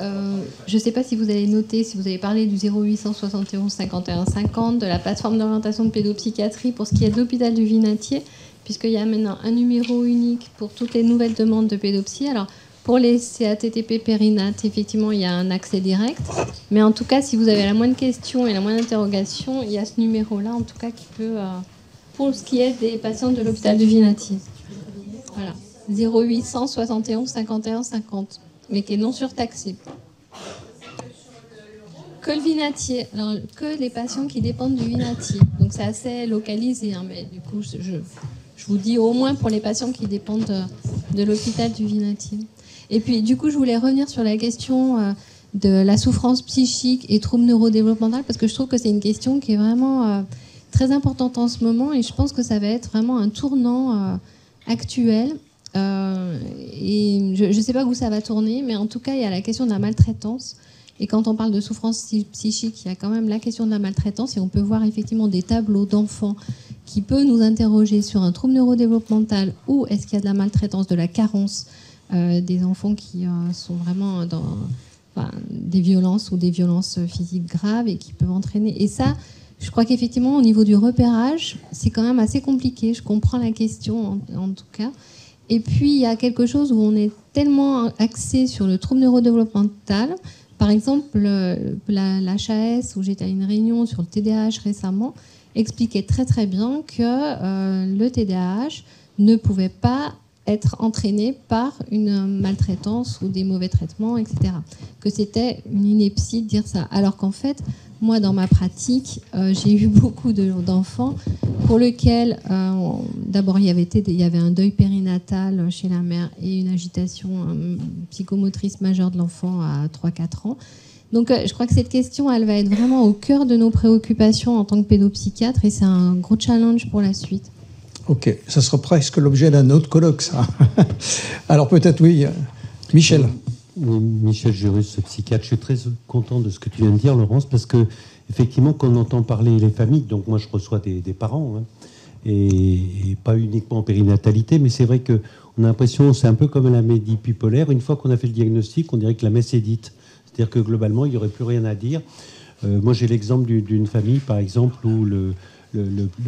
je ne sais pas si vous avez noté, si vous avez parlé du 0871 51 50, de la plateforme d'orientation de pédopsychiatrie pour ce qui est de l'hôpital du Vinatier, puisqu'il y a maintenant un numéro unique pour toutes les nouvelles demandes de pédopsie. Alors, pour les CATTP périnate, effectivement, il y a un accès direct. Mais en tout cas, si vous avez la moindre question et la moindre interrogation, il y a ce numéro-là, en tout cas, qui peut... pour ce qui est des patients de l'hôpital du Vinatier. Voilà. 0800 71 51 50, mais qui est non surtaxé. Que le Vinatier, alors que les patients qui dépendent du Vinatier. Donc c'est assez localisé, hein, mais du coup, je vous dis au moins pour les patients qui dépendent de l'hôpital du Vinatier. Et puis, du coup, je voulais revenir sur la question de la souffrance psychique et troubles neurodéveloppementaux, parce que je trouve que c'est une question qui est vraiment très importante en ce moment, et je pense que ça va être vraiment un tournant actuel. Et je ne sais pas où ça va tourner, mais en tout cas, il y a la question de la maltraitance. Et quand on parle de souffrance psychique, il y a quand même la question de la maltraitance, et on peut voir effectivement des tableaux d'enfants qui peuvent nous interroger sur un trouble neurodéveloppemental ou est-ce qu'il y a de la maltraitance, de la carence, des enfants qui sont vraiment dans des violences ou des violences physiques graves et qui peuvent entraîner. Et ça, je crois qu'effectivement, au niveau du repérage, c'est quand même assez compliqué. Je comprends la question, en tout cas. Et puis, il y a quelque chose où on est tellement axé sur le trouble neurodéveloppemental. Par exemple, l'HAS, où j'étais à une réunion sur le TDAH récemment, expliquait très très bien que le TDAH ne pouvait pas être entraîné par une maltraitance ou des mauvais traitements, etc. Que c'était une ineptie de dire ça. Alors qu'en fait, moi, dans ma pratique, j'ai eu beaucoup d'enfants pour lesquels, d'abord, il y avait un deuil périnatal chez la mère et une agitation psychomotrice majeure de l'enfant à 3-4 ans. Donc, je crois que cette question, elle va être vraiment au cœur de nos préoccupations en tant que pédopsychiatre, et c'est un gros challenge pour la suite. Ok, ça sera presque l'objet d'un autre colloque, ça. Alors peut-être, oui, Michel. Michel Jurus, psychiatre. Je suis très content de ce que tu viens de dire, Laurence, parce que effectivement, quand on entend parler les familles, donc moi je reçois des parents, hein, et pas uniquement en périnatalité, mais c'est vrai qu'on a l'impression, c'est un peu comme la maladie bipolaire, une fois qu'on a fait le diagnostic, on dirait que la messe est dite. C'est-à-dire que globalement, il n'y aurait plus rien à dire. Moi j'ai l'exemple d'une famille, par exemple, où le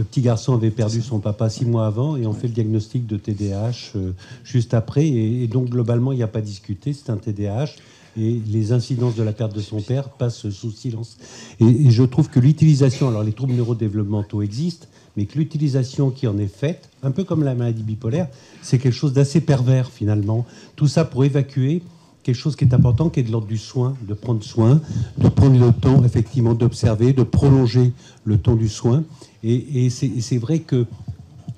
petit garçon avait perdu son papa 6 mois avant, et on fait le diagnostic de TDAH juste après, et donc globalement il n'y a pas discuté, c'est un TDAH, et les incidences de la perte de son père passent sous silence. Et je trouve que l'utilisation, alors les troubles neurodéveloppementaux existent, mais que l'utilisation qui en est faite, un peu comme la maladie bipolaire, c'est quelque chose d'assez pervers finalement. Tout ça pour évacuer quelque chose qui est important, qui est de l'ordre du soin, de prendre soin, de prendre le temps effectivement d'observer, de prolonger le temps du soin. Et c'est vrai que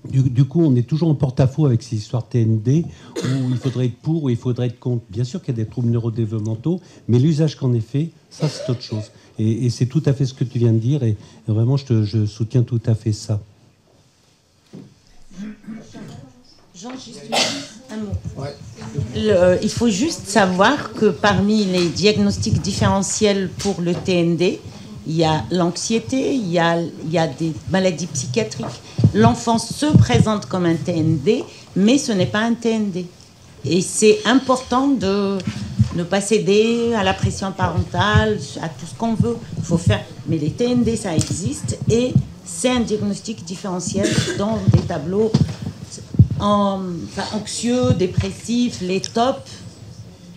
du coup, on est toujours en porte-à-faux avec ces histoires TND, où il faudrait être pour, où il faudrait être contre. Bien sûr qu'il y a des troubles neurodéveloppementaux, mais l'usage qu'en est fait, ça c'est autre chose. Et c'est tout à fait ce que tu viens de dire, et vraiment je soutiens tout à fait ça. Jean, juste un mot. Ouais. Il faut juste savoir que parmi les diagnostics différentiels pour le TND, il y a l'anxiété, il y a des maladies psychiatriques. L'enfant se présente comme un TND, mais ce n'est pas un TND. Et c'est important de ne pas céder à la pression parentale, à tout ce qu'on veut. Il faut faire. Mais les TND, ça existe, et c'est un diagnostic différentiel dans des tableaux anxieux, dépressifs, les TOP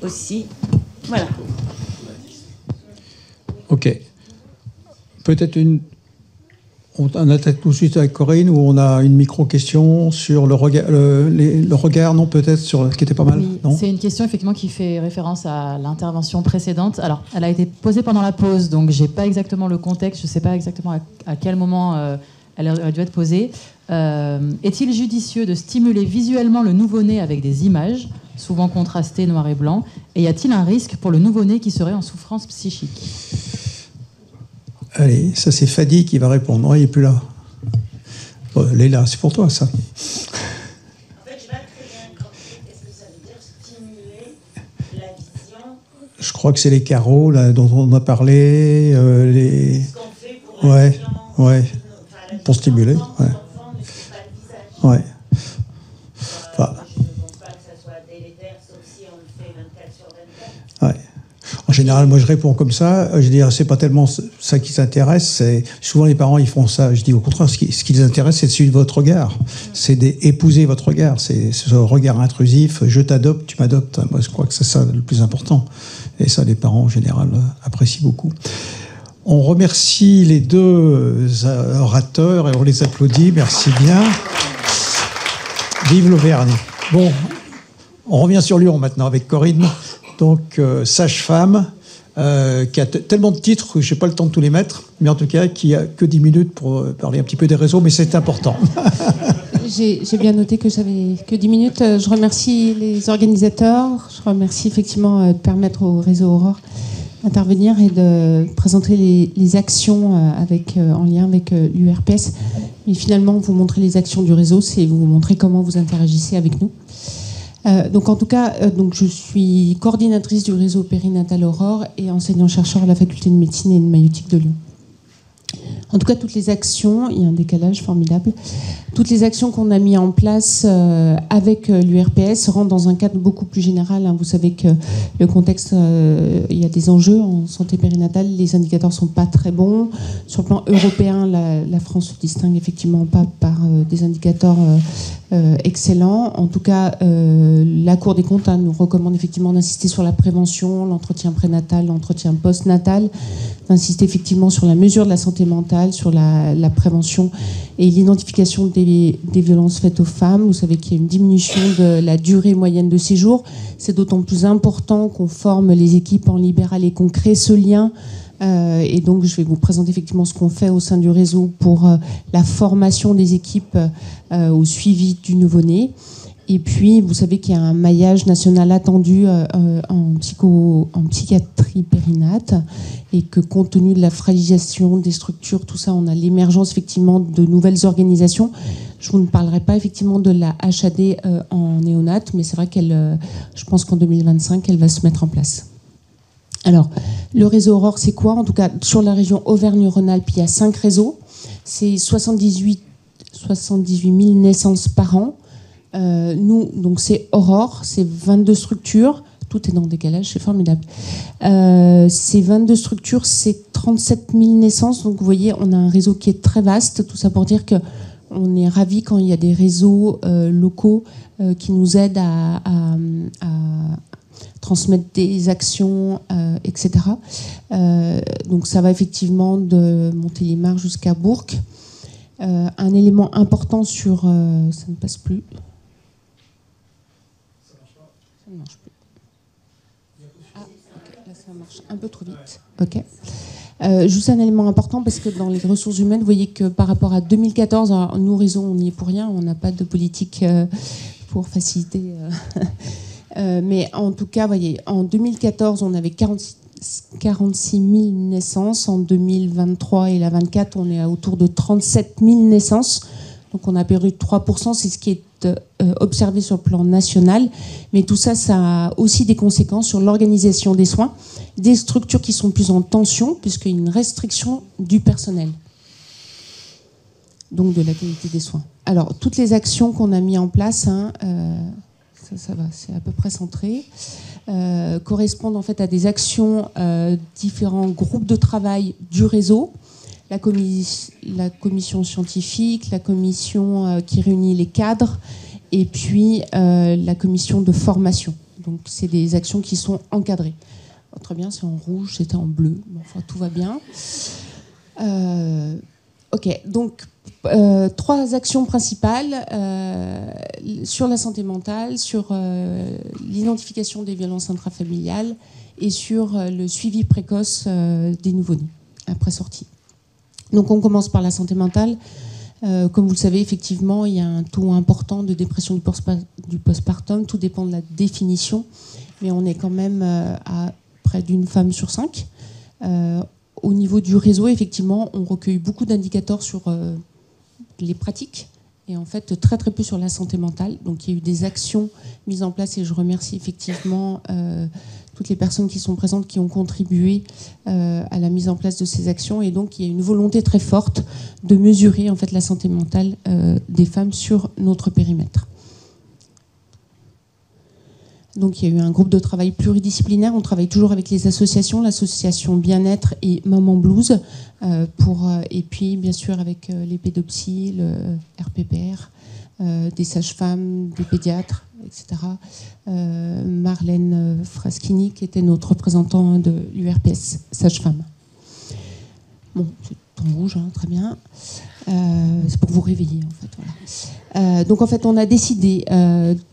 aussi. Voilà. Ok. Peut-être on attaque tout de suite avec Corinne, où on a une micro-question sur le regard, non, peut-être, qui était pas mal. Oui, c'est une question effectivement qui fait référence à l'intervention précédente. Alors, elle a été posée pendant la pause, donc j'ai pas exactement le contexte, je sais pas exactement à quel moment elle a dû être posée. Est-il judicieux de stimuler visuellement le nouveau-né avec des images, souvent contrastées noir et blanc, et y a-t-il un risque pour le nouveau-né qui serait en souffrance psychique ? Allez, ça c'est Fadi qui va répondre. Non, il n'est plus là. Bon, Léla, c'est pour toi ça. En fait, je vais très bien compris qu'est-ce que ça veut dire stimuler la vision. Je crois que c'est les carreaux là, dont on a parlé. Ce qu'on fait pour la vision, ouais. Pour stimuler. Ouais. Ouais. Enfin, je ne pense pas que ça soit délétère, sauf si on le fait 24/24. Ouais. général, moi je réponds comme ça. Je dis, c'est pas tellement ça qui s'intéresse. C'est souvent les parents ils font ça. Je dis au contraire, ce qui les intéresse, c'est de suivre votre regard, c'est d'épouser votre regard. C'est ce regard intrusif. Je t'adopte, tu m'adoptes. Moi je crois que c'est ça le plus important. Et ça, les parents en général apprécient beaucoup. On remercie les deux orateurs et on les applaudit. Merci bien. Vive l'Auvergne. Bon, on revient sur Lyon maintenant avec Corinne. Donc, sage-femme, qui a tellement de titres que je n'ai pas le temps de tous les mettre, mais en tout cas, qui a que 10 minutes pour parler un petit peu des réseaux, mais c'est important. J'ai bien noté que j'avais que 10 minutes. Je remercie les organisateurs. Je remercie effectivement de permettre au réseau Aurore d'intervenir et de présenter les actions en lien avec l'URPS. Mais finalement, vous montrez les actions du réseau, c'est vous montrer comment vous interagissez avec nous. Donc en tout cas, je suis coordinatrice du réseau périnatal Aurore et enseignant-chercheur à la faculté de médecine et de maïeutique de Lyon. En tout cas, toutes les actions, il y a un décalage formidable, toutes les actions qu'on a mises en place avec l'URPS rentrent dans un cadre beaucoup plus général. Vous savez que le contexte, il y a des enjeux en santé périnatale, les indicateurs ne sont pas très bons. Sur le plan européen, la France se distingue effectivement pas par des indicateurs excellents. En tout cas, la Cour des comptes nous recommande effectivement d'insister sur la prévention, l'entretien prénatal, l'entretien postnatal, d'insister effectivement sur la mesure de la santé mentale, sur la prévention et l'identification des violences faites aux femmes. Vous savez qu'il y a une diminution de la durée moyenne de séjour. C'est d'autant plus important qu'on forme les équipes en libéral et qu'on crée ce lien. Et donc, je vais vous présenter effectivement ce qu'on fait au sein du réseau pour la formation des équipes au suivi du nouveau-né. Et puis, vous savez qu'il y a un maillage national attendu en psychiatrie périnate et que compte tenu de la fragilisation des structures, tout ça, on a l'émergence effectivement de nouvelles organisations. Je vous ne parlerai pas effectivement de la HAD en néonat, mais c'est vrai je pense qu'en 2025, elle va se mettre en place. Alors, le réseau Aurore, c'est quoi? En tout cas, sur la région Auvergne-Rhône-Alpes, il y a 5 réseaux. C'est 78 000 naissances par an. Nous, donc c'est Aurore, c'est 22 structures. Tout est dans le décalage, c'est formidable. Ces 22 structures, c'est 37 000 naissances. Donc vous voyez, on a un réseau qui est très vaste. Tout ça pour dire qu'on est ravis quand il y a des réseaux locaux qui nous aident à transmettre des actions, etc. Donc ça va effectivement de Montélimar jusqu'à Bourg. Un élément important sur... ça ne passe plus. Ça ne marche plus. Ah, ok, là ça marche un peu trop vite. Ok. Juste un élément important, parce que dans les ressources humaines, vous voyez que par rapport à 2014, alors, nous, réseau, on n'y est pour rien, on n'a pas de politique pour faciliter... mais en tout cas, voyez, en 2014, on avait 46 000 naissances. En 2023 et la 24, on est autour de 37 000 naissances. Donc on a perdu 3%, c'est ce qui est observé sur le plan national. Mais tout ça, ça a aussi des conséquences sur l'organisation des soins, des structures qui sont plus en tension, puisqu'il y a une restriction du personnel, donc de la qualité des soins. Alors, toutes les actions qu'on a mises en place, ça va, c'est à peu près centré, correspondent en fait à des actions, différents groupes de travail du réseau, la commission scientifique, la commission qui réunit les cadres, et puis la commission de formation. Donc c'est des actions qui sont encadrées. Oh, très bien, c'est en rouge, c'était en bleu, bon, enfin, tout va bien. Ok, donc 3 actions principales sur la santé mentale, sur l'identification des violences intrafamiliales et sur le suivi précoce des nouveau-nés après sortie. Donc on commence par la santé mentale. Comme vous le savez, effectivement, il y a un taux important de dépression du postpartum. Tout dépend de la définition, mais on est quand même à près d'une femme sur 5. Au niveau du réseau, effectivement, on recueille beaucoup d'indicateurs sur les pratiques et en fait très très peu sur la santé mentale. Donc il y a eu des actions mises en place et je remercie effectivement toutes les personnes qui sont présentes qui ont contribué à la mise en place de ces actions, et donc il y a une volonté très forte de mesurer en fait la santé mentale des femmes sur notre périmètre. Donc il y a eu un groupe de travail pluridisciplinaire. On travaille toujours avec les associations, l'association Bien-être et Maman Blues, et puis bien sûr avec les pédopsies, le RPPR, des sages-femmes, des pédiatres, etc. Marlène Fraschini, qui était notre représentant de l'URPS sage-femme. Bon, c'est en rouge, hein, très bien. C'est pour vous réveiller, en fait. Voilà. Donc, en fait, on a décidé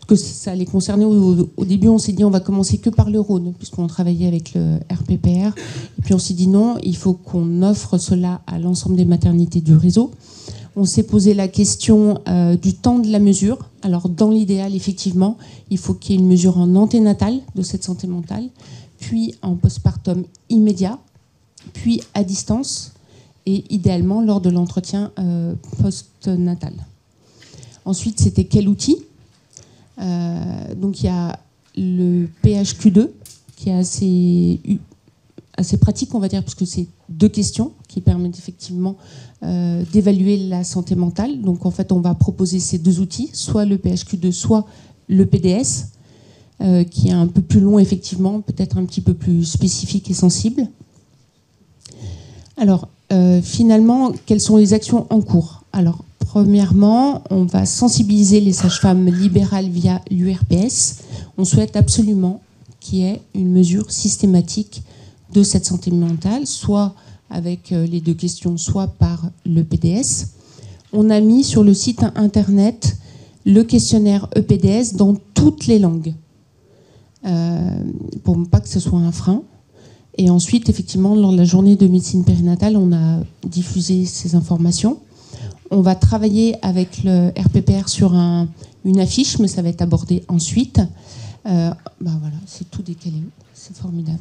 que ça allait concerner. Au début, on s'est dit on va commencer que par le Rhône, puisqu'on travaillait avec le RPPR. Et puis, on s'est dit non, il faut qu'on offre cela à l'ensemble des maternités du réseau. On s'est posé la question du temps de la mesure. Alors, dans l'idéal, effectivement, il faut qu'il y ait une mesure en anténatale de cette santé mentale, puis en postpartum immédiat, puis à distance, et idéalement lors de l'entretien postnatal. Ensuite, c'était quel outil ? Donc, il y a le PHQ2, qui est assez pratique, on va dire, parce que c'est 2 questions qui permettent effectivement d'évaluer la santé mentale. Donc, en fait, on va proposer ces 2 outils, soit le PHQ2, soit le PDS, qui est un peu plus long, effectivement, peut-être un petit peu plus spécifique et sensible. Alors, finalement, quelles sont les actions en cours ? Alors, premièrement, on va sensibiliser les sages-femmes libérales via l'URPS. On souhaite absolument qu'il y ait une mesure systématique de cette santé mentale, soit avec les 2 questions, soit par le PDS. On a mis sur le site internet le questionnaire EPDS dans toutes les langues, pour ne pas que ce soit un frein. Et ensuite, effectivement, lors de la journée de médecine périnatale, on a diffusé ces informations. On va travailler avec le RPPR sur une affiche, mais ça va être abordé ensuite. Voilà, c'est tout décalé, c'est formidable.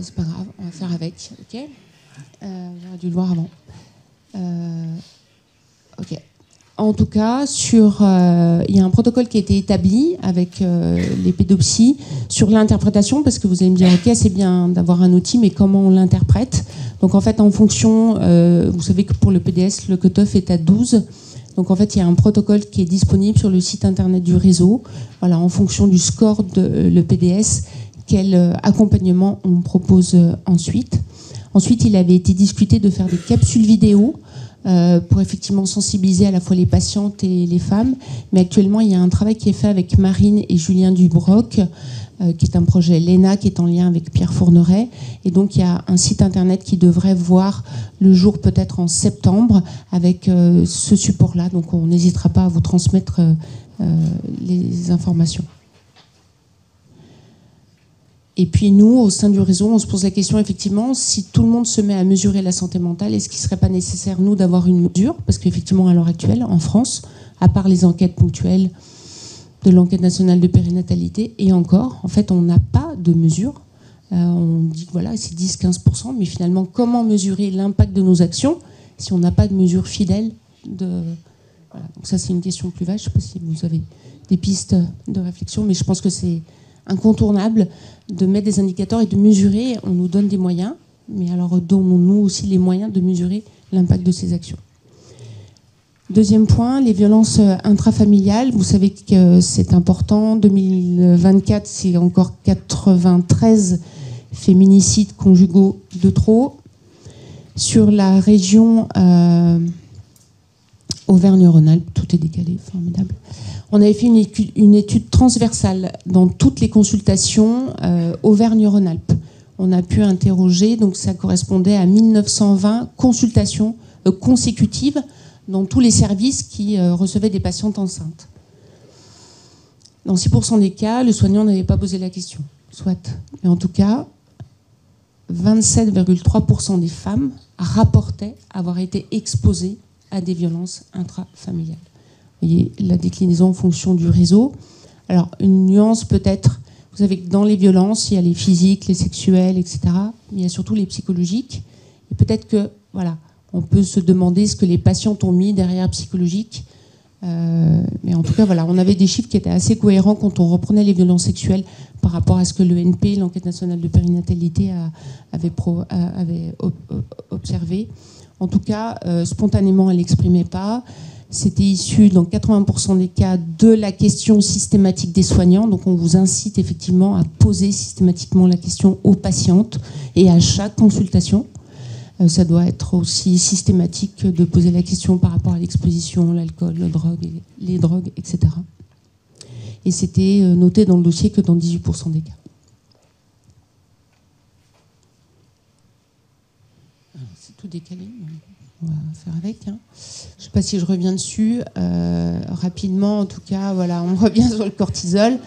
C'est pas grave, on va faire avec, ok. J'aurais dû le voir avant. Ok. En tout cas, il y a un protocole qui a été établi avec les pédopsies sur l'interprétation, parce que vous allez me dire, ok, c'est bien d'avoir un outil, mais comment on l'interprète ? Donc en fait, en fonction, vous savez que pour le PDS, le cutoff est à 12. Donc en fait, il y a un protocole qui est disponible sur le site internet du réseau. Voilà, en fonction du score de le PDS, quel accompagnement on propose ensuite. Ensuite, il avait été discuté de faire des capsules vidéo pour effectivement sensibiliser à la fois les patientes et les femmes. Mais actuellement, il y a un travail qui est fait avec Marine et Julien Dubroc, qui est un projet LENA, qui est en lien avec Pierre Fourneret. Et donc, il y a un site internet qui devrait voir le jour peut-être en septembre avec ce support-là. Donc, on n'hésitera pas à vous transmettre les informations. Et puis nous, au sein du réseau, on se pose la question, effectivement, si tout le monde se met à mesurer la santé mentale, est-ce qu'il ne serait pas nécessaire, nous, d'avoir une mesure ? Parce qu'effectivement, à l'heure actuelle, en France, à part les enquêtes ponctuelles de l'enquête nationale de périnatalité, et encore, en fait, on n'a pas de mesure. On dit que voilà, c'est 10-15%, mais finalement, comment mesurer l'impact de nos actions si on n'a pas de mesure fidèle de... Voilà. Donc ça, c'est une question plus vaste. Je ne sais pas si vous avez des pistes de réflexion, mais je pense que c'est incontournable de mettre des indicateurs et de mesurer. On nous donne des moyens, mais alors donnons-nous aussi les moyens de mesurer l'impact de ces actions. Deuxième point, les violences intrafamiliales. Vous savez que c'est important. 2024, c'est encore 93 féminicides conjugaux de trop. Sur la région Auvergne-Rhône-Alpes, tout est décalé, formidable. On avait fait une étude transversale dans toutes les consultations Auvergne-Rhône-Alpes. On a pu interroger, donc ça correspondait à 1920 consultations consécutives dans tous les services qui recevaient des patientes enceintes. Dans 6% des cas, le soignant n'avait pas posé la question. Soit. Mais en tout cas, 27,3% des femmes rapportaient avoir été exposées à des violences intrafamiliales. Vous voyez la déclinaison en fonction du réseau. Alors, une nuance peut-être, vous savez que dans les violences, il y a les physiques, les sexuelles, etc. Mais il y a surtout les psychologiques. Et peut-être que, voilà, on peut se demander ce que les patientes ont mis derrière psychologique. Mais en tout cas, voilà, on avait des chiffres qui étaient assez cohérents quand on reprenait les violences sexuelles par rapport à ce que l'ENP, l'enquête nationale de périnatalité, avait observé. En tout cas, spontanément, elle n'exprimait pas. C'était issu, dans 80% des cas, de la question systématique des soignants. Donc on vous incite effectivement à poser systématiquement la question aux patientes et à chaque consultation. Ça doit être aussi systématique de poser la question par rapport à l'exposition, l'alcool, les drogues, etc. Et c'était noté dans le dossier que dans 18% des cas. C'est tout décalé. On va faire avec. Je ne sais pas si je reviens dessus. Rapidement, en tout cas, voilà, on revient sur le cortisol.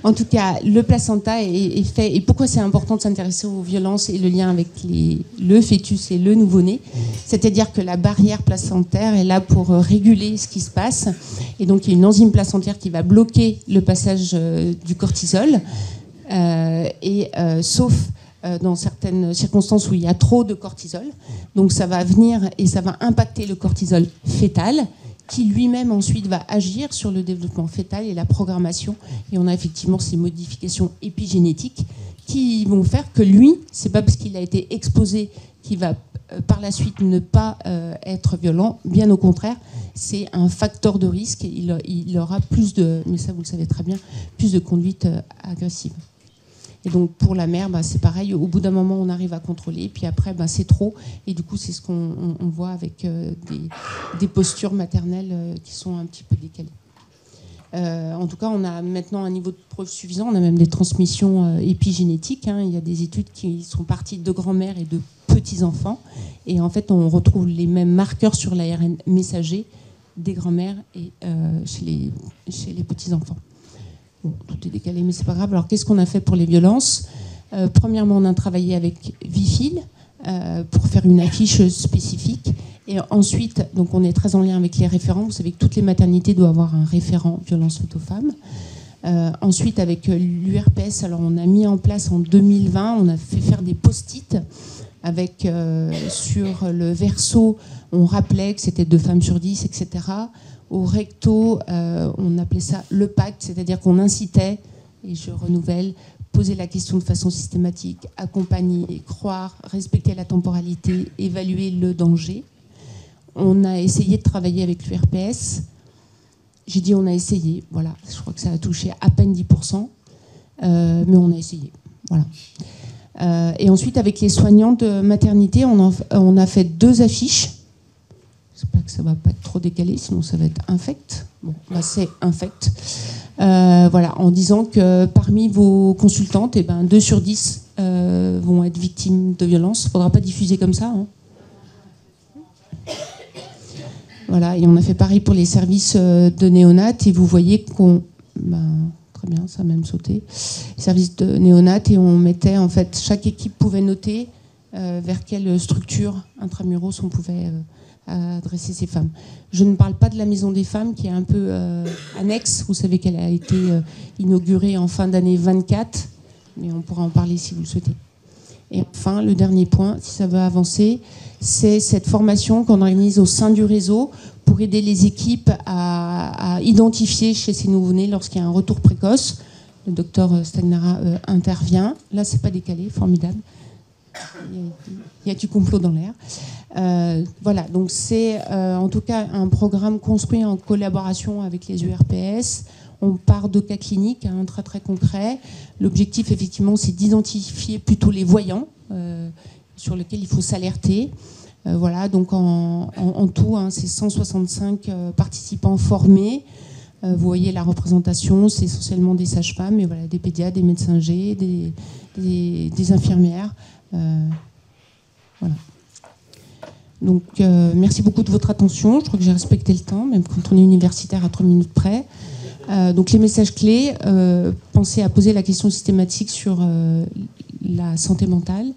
En tout cas, le placenta est fait. Et pourquoi c'est important de s'intéresser aux violences et le lien avec le fœtus et le nouveau-né? C'est-à-dire que la barrière placentaire est là pour réguler ce qui se passe. Et donc, il y a une enzyme placentaire qui va bloquer le passage du cortisol. Sauf dans certaines circonstances où il y a trop de cortisol. Donc ça va venir et ça va impacter le cortisol fœtal qui lui-même ensuite va agir sur le développement fœtal et la programmation. Et on a effectivement ces modifications épigénétiques qui vont faire que lui, c'est pas parce qu'il a été exposé qu'il va par la suite ne pas être violent. Bien au contraire, c'est un facteur de risque. Il aura plus de, mais ça vous le savez très bien, plus de conduite agressive. Et donc pour la mère, c'est pareil, au bout d'un moment on arrive à contrôler, puis après c'est trop, et du coup c'est ce qu'on voit avec des postures maternelles qui sont un petit peu décalées. En tout cas, on a maintenant un niveau de preuve suffisant, on a même des transmissions épigénétiques, il y a des études qui sont parties de grand-mères et de petits-enfants, et en fait on retrouve les mêmes marqueurs sur l'ARN messager des grand-mères et chez les petits-enfants. Bon, tout est décalé, mais c'est pas grave. Alors, qu'est-ce qu'on a fait pour les violences ? Premièrement, on a travaillé avec Vifil pour faire une affiche spécifique. Et ensuite, donc, on est très en lien avec les référents. Vous savez que toutes les maternités doivent avoir un référent violence faite aux femmes. Ensuite, avec l'URPS, alors on a mis en place en 2020, on a fait faire des post-it avec sur le verso, on rappelait que c'était 2 femmes sur 10, etc. Au recto, on appelait ça le pacte, c'est-à-dire qu'on incitait, et je renouvelle, poser la question de façon systématique, accompagner, croire, respecter la temporalité, évaluer le danger. On a essayé de travailler avec l'URPS. J'ai dit on a essayé, voilà, je crois que ça a touché à peine 10%, mais on a essayé. Voilà. Et ensuite, avec les soignants de maternité, on a fait 2 affiches. J'espère que ça ne va pas être trop décalé, sinon ça va être infect. Bon, c'est infect. Voilà, en disant que parmi vos consultantes, 2 sur 10 vont être victimes de violences. Il ne faudra pas diffuser comme ça. Voilà, et on a fait pareil pour les services de néonat. Et vous voyez qu'on... très bien, ça a même sauté. Les services de néonat, et on mettait, en fait, chaque équipe pouvait noter vers quelle structure intramuros on pouvait... adresser ces femmes. Je ne parle pas de la Maison des Femmes qui est un peu annexe. Vous savez qu'elle a été inaugurée en fin d'année 24, mais on pourra en parler si vous le souhaitez. Et enfin, le dernier point, si ça veut avancer, c'est cette formation qu'on organise au sein du réseau pour aider les équipes à identifier chez ces nouveau-nés lorsqu'il y a un retour précoce. Le docteur Stagnara intervient. Là, c'est pas décalé, formidable. Il y a du complot dans l'air. Voilà, donc c'est en tout cas un programme construit en collaboration avec les URPS. On part de cas cliniques, très très concrets. L'objectif, effectivement, c'est d'identifier plutôt les voyants sur lesquels il faut s'alerter. Voilà, donc en tout, c'est 165 participants formés. Vous voyez la représentation, c'est essentiellement des sages-femmes, mais voilà, des pédiatres, des médecins G, des infirmières. Voilà. Donc, merci beaucoup de votre attention. Je crois que j'ai respecté le temps, même quand on est universitaire à 3 minutes près. Donc, les messages clés, pensez à poser la question systématique sur la santé mentale,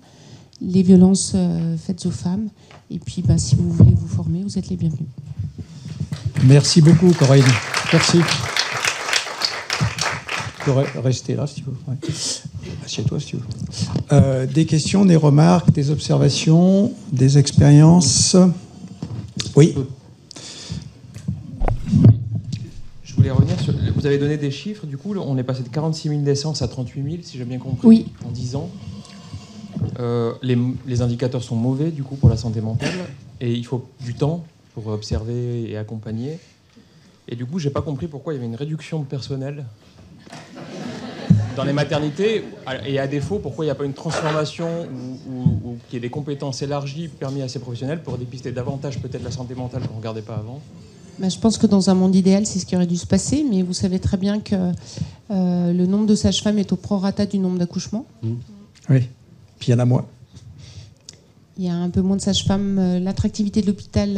les violences faites aux femmes. Et puis, si vous voulez vous former, vous êtes les bienvenus. Merci beaucoup, Corinne. Merci. Tu peux rester là, si tu veux. Ouais. Assieds-toi, si tu veux. Des questions, des remarques, des observations, des expériences. Oui. Je voulais revenir sur... Vous avez donné des chiffres, du coup, on est passé de 46 000 naissances à 38 000, si j'ai bien compris, oui. En 10 ans. Les indicateurs sont mauvais, du coup, pour la santé mentale, et il faut du temps pour observer et accompagner. Et du coup, j'ai pas compris pourquoi il y avait une réduction de personnel dans les maternités, et à défaut, pourquoi il n'y a pas une transformation ou qu'il y ait des compétences élargies permises à ces professionnels pour dépister davantage peut-être la santé mentale qu'on ne regardait pas avant. Je pense que dans un monde idéal, c'est ce qui aurait dû se passer, mais vous savez très bien que le nombre de sages-femmes est au prorata du nombre d'accouchements. Oui, puis il y en a moins. Il y a un peu moins de sages-femmes. L'attractivité de l'hôpital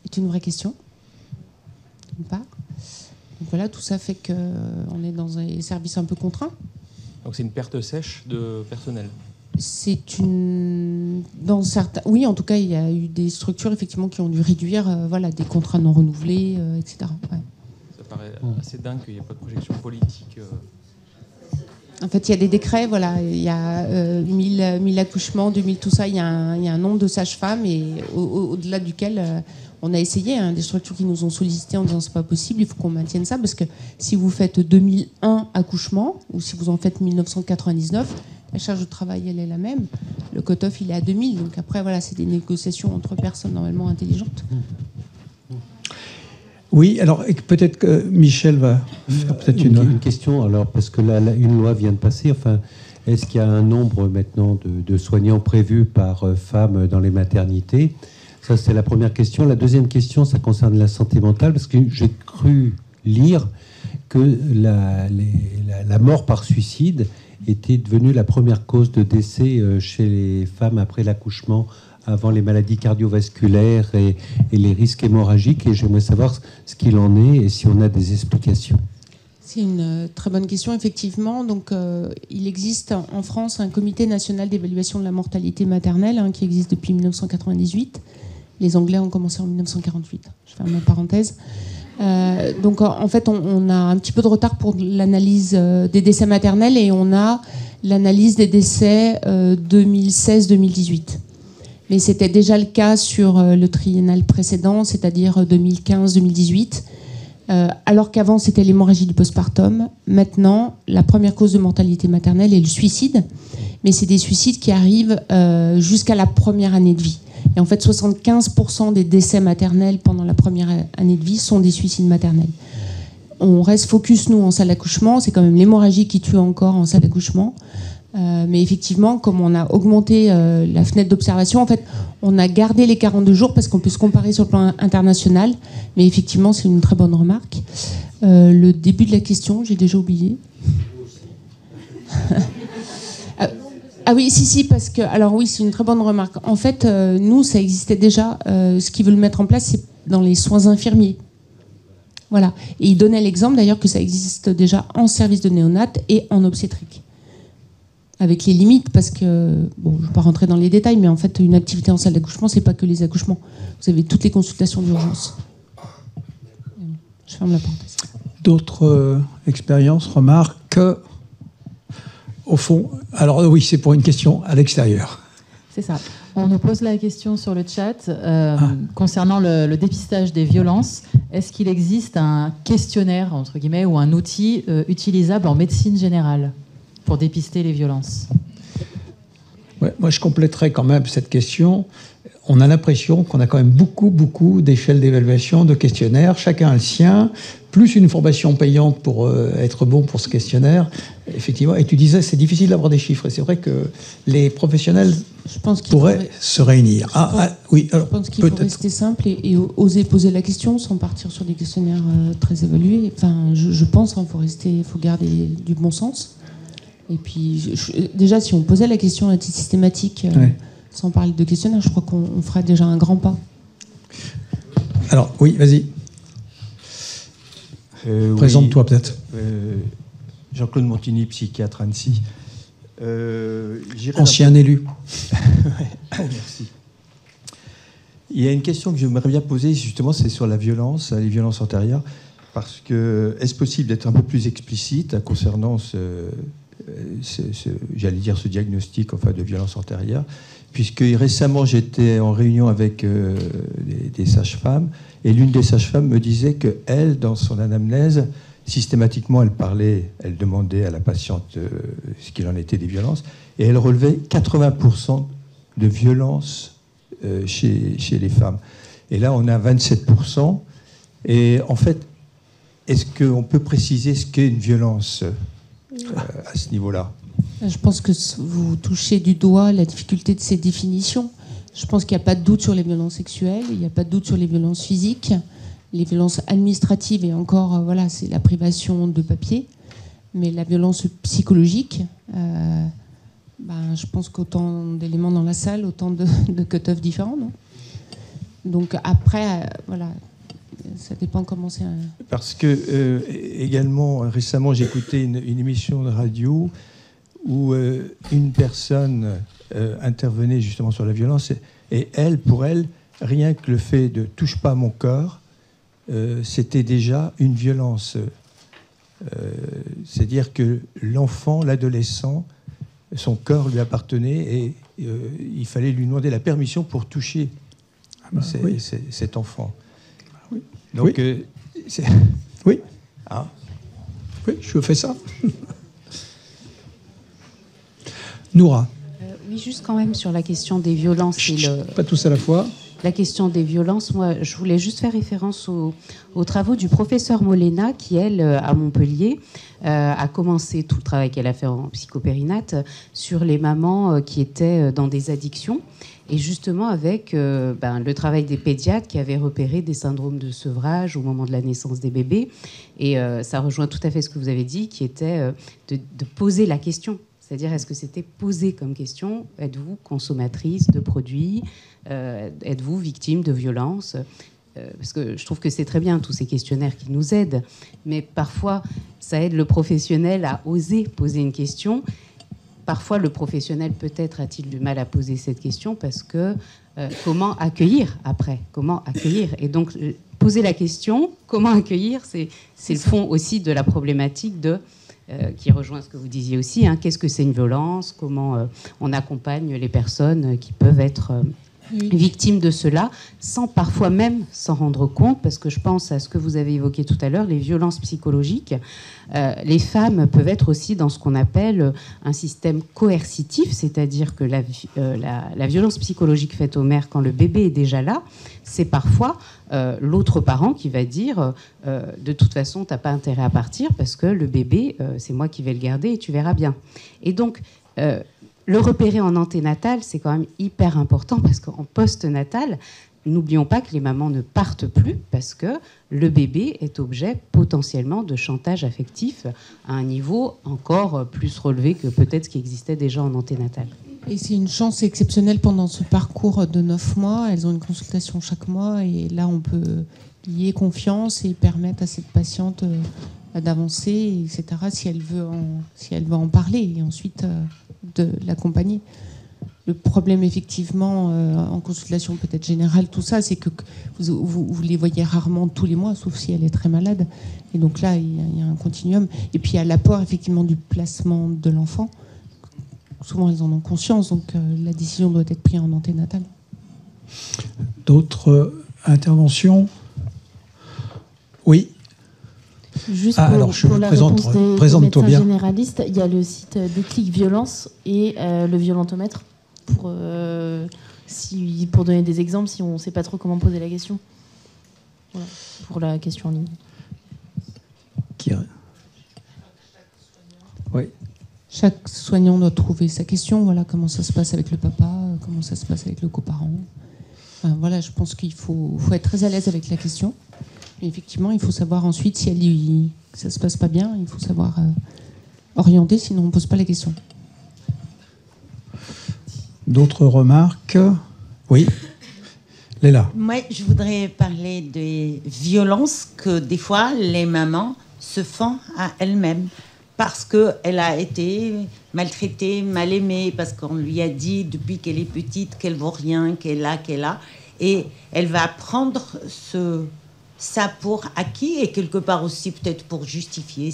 est une vraie question, d'une part. Donc voilà, tout ça fait qu'on est dans un service un peu contraint. Donc c'est une perte sèche de personnel. Oui, en tout cas, il y a eu des structures effectivement qui ont dû réduire des contrats non renouvelés, etc. Ouais. Ça paraît assez dingue qu'il n'y ait pas de projection politique. En fait, il y a des décrets, il y a 1000 accouchements, 2000, tout ça, il y a un nombre de sages-femmes et au-delà duquel on a essayé, des structures qui nous ont sollicité en disant c'est pas possible, il faut qu'on maintienne ça, parce que si vous faites 2001 accouchements, ou si vous en faites 1999, la charge de travail, elle est la même. Le cut-off, il est à 2000. Donc après, c'est des négociations entre personnes normalement intelligentes. Oui, alors peut-être que Michel va faire peut-être une question. Alors, parce que là, une loi vient de passer. Enfin, est-ce qu'il y a un nombre maintenant de soignants prévus par femme dans les maternités? Ça, c'est la première question. La deuxième question, ça concerne la santé mentale, parce que j'ai cru lire que la mort par suicide était devenue la première cause de décès chez les femmes après l'accouchement, avant les maladies cardiovasculaires et les risques hémorragiques. Et j'aimerais savoir ce qu'il en est et si on a des explications. C'est une très bonne question, effectivement. Donc, il existe en France un comité national d'évaluation de la mortalité maternelle qui existe depuis 1998. Les Anglais ont commencé en 1948. Je ferme ma parenthèse. Donc, en fait, on a un petit peu de retard pour l'analyse des décès maternels et on a l'analyse des décès 2016-2018. Mais c'était déjà le cas sur le triennal précédent, c'est-à-dire 2015-2018. Alors qu'avant, c'était l'hémorragie du postpartum. Maintenant, la première cause de mortalité maternelle est le suicide. Mais c'est des suicides qui arrivent jusqu'à la première année de vie. Et en fait, 75% des décès maternels pendant la première année de vie sont des suicides maternels. On reste focus, nous, en salle d'accouchement. C'est quand même l'hémorragie qui tue encore en salle d'accouchement. Mais effectivement, comme on a augmenté la fenêtre d'observation, en fait, on a gardé les 42 jours parce qu'on peut se comparer sur le plan international. Mais effectivement, c'est une très bonne remarque. Le début de la question, j'ai déjà oublié. Ah oui, si, parce que... Alors oui, c'est une très bonne remarque. En fait, nous, ça existait déjà. Ce qu'ils veulent mettre en place, c'est dans les soins infirmiers. Voilà. Et ils donnaient l'exemple, d'ailleurs, que ça existe déjà en service de néonat et en obstétrique. Avec les limites, parce que... Bon, je ne vais pas rentrer dans les détails, mais en fait, une activité en salle d'accouchement, c'est pas que les accouchements. Vous avez toutes les consultations d'urgence. Je ferme la parenthèse. D'autres expériences, remarques? Au fond, alors oui, c'est pour une question à l'extérieur. C'est ça. On nous pose la question sur le chat concernant le dépistage des violences. Est-ce qu'il existe un questionnaire, entre guillemets, ou un outil utilisable en médecine générale pour dépister les violences? Ouais, moi, je compléterais quand même cette question. On a l'impression qu'on a quand même beaucoup d'échelles d'évaluation, de questionnaires. Chacun a le sien, plus une formation payante pour être bon pour ce questionnaire. Effectivement, et tu disais, c'est difficile d'avoir des chiffres. Et c'est vrai que les professionnels pourraient se réunir. Oui, alors, je pense qu'il faut rester simple et oser poser la question sans partir sur des questionnaires très évalués. Enfin, je pense qu'il faut garder du bon sens. Et puis, déjà, si on posait la question à titre systématique... Sans parler de questionnaire, je crois qu'on ferait déjà un grand pas. Alors, oui, vas-y. Présente-toi peut-être. Jean-Claude Montigny, psychiatre Annecy. Ancien élu. Merci. Il y a une question que j'aimerais bien poser, justement, c'est sur la violence, les violences antérieures. Parce que, est-ce possible d'être un peu plus explicite concernant j'allais dire ce diagnostic de violence antérieure, puisque récemment j'étais en réunion avec des sages-femmes et l'une des sages-femmes me disait qu'elle, dans son anamnèse, systématiquement elle demandait à la patiente ce qu'il en était des violences et elle relevait 80% de violences chez les femmes. Et là on a 27%. Et en fait, est-ce qu'on peut préciser ce qu'est une violence à ce niveau-là? Je pense que vous touchez du doigt la difficulté de ces définitions. Je pense qu'il n'y a pas de doute sur les violences sexuelles, il n'y a pas de doute sur les violences physiques, les violences administratives, et encore, voilà, c'est la privation de papier. Mais la violence psychologique, je pense qu'autant d'éléments dans la salle, autant de cut-off différents, non? Donc après, voilà, ça dépend comment c'est. Parce que également récemment, j'ai écouté une émission de radio où une personne intervenait justement sur la violence, et pour elle, rien que le fait de « touche pas à mon corps », c'était déjà une violence. C'est-à-dire que l'enfant, l'adolescent, son corps lui appartenait, et il fallait lui demander la permission pour toucher cet enfant. Oui. Donc, oui. Oui. Ah. Oui, je fais ça. Noura. Oui, juste quand même sur la question des violences. Pas tous à la fois. La question des violences, moi, je voulais juste faire référence aux travaux du professeur Molena, qui, elle, à Montpellier, a commencé tout le travail qu'elle a fait en psychopérinate sur les mamans qui étaient dans des addictions. Et justement avec le travail des pédiatres qui avaient repéré des syndromes de sevrage au moment de la naissance des bébés. Et ça rejoint tout à fait ce que vous avez dit, qui était de poser la question. C'est-à-dire, est-ce que c'était posé comme question? Êtes-vous consommatrice de produits? Êtes-vous victime de violences? Parce que je trouve que c'est très bien, tous ces questionnaires qui nous aident. Mais parfois, ça aide le professionnel à oser poser une question. Parfois, le professionnel, peut-être, a-t-il du mal à poser cette question parce que comment accueillir après? Comment accueillir? Et donc, poser la question, comment accueillir, c'est le fond aussi de la problématique qui rejoint ce que vous disiez aussi. Qu'est-ce que c'est une violence? Comment on accompagne les personnes qui peuvent être victimes de cela, sans parfois même s'en rendre compte, parce que je pense à ce que vous avez évoqué tout à l'heure, les violences psychologiques. Les femmes peuvent être aussi dans ce qu'on appelle un système coercitif, c'est-à-dire que la violence psychologique faite aux mères quand le bébé est déjà là, c'est parfois l'autre parent qui va dire de toute façon, tu n'as pas intérêt à partir parce que le bébé, c'est moi qui vais le garder et tu verras bien. Et donc, le repérer en anténatal, c'est quand même hyper important parce qu'en postnatal, n'oublions pas que les mamans ne partent plus parce que le bébé est objet potentiellement de chantage affectif à un niveau encore plus relevé que peut-être ce qui existait déjà en anténatal. Et c'est une chance exceptionnelle pendant ce parcours de 9 mois. Elles ont une consultation chaque mois et là, on peut lier confiance et permettre à cette patiente d'avancer, etc., si elle veut en parler et ensuite de l'accompagner. Le problème, effectivement, en consultation peut-être générale, tout ça, c'est que vous les voyez rarement tous les mois, sauf si elle est très malade. Et donc là, il y a un continuum. Et puis, il y a l'apport, effectivement, du placement de l'enfant. Souvent, elles en ont conscience, donc la décision doit être prise en anténatal. D'autres interventions? Oui. Juste pour la réponse des médecins généralistes, il y a le site Déclic Violence et le violentomètre pour donner des exemples si on ne sait pas trop comment poser la question. Voilà, pour la question en ligne. Oui. Chaque soignant doit trouver sa question. Voilà, comment ça se passe avec le papa, comment ça se passe avec le coparent. Enfin, voilà, je pense qu'il faut être très à l'aise avec la question. Et effectivement, il faut savoir ensuite si ça se passe pas bien. Il faut savoir orienter, sinon on ne pose pas la question. D'autres remarques? Oui. Léla. Moi, je voudrais parler des violences que des fois les mamans se font à elles-mêmes parce qu'elle a été maltraitée, mal aimée, parce qu'on lui a dit depuis qu'elle est petite qu'elle vaut rien, qu'elle a. Et elle va prendre ça pour acquis et quelque part aussi peut-être pour justifier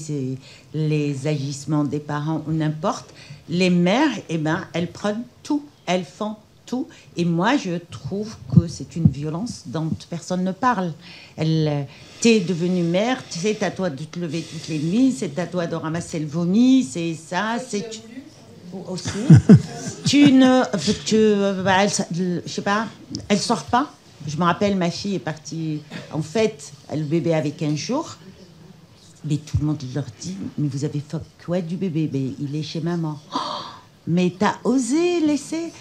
les agissements des parents ou n'importe. Les mères, elles prennent tout, elles font tout. Et moi, je trouve que c'est une violence dont personne ne parle. T'es devenue mère, c'est à toi de te lever toutes les nuits, c'est à toi de ramasser le vomi, c'est ça, c'est... Aussi. Je sais pas, elle sort pas. Je me rappelle, ma fille est partie, en fait, le bébé avait 15 jours. Mais tout le monde leur dit, mais vous avez fait quoi du bébé? Mais il est chez maman. Oh, mais t'as osé laisser?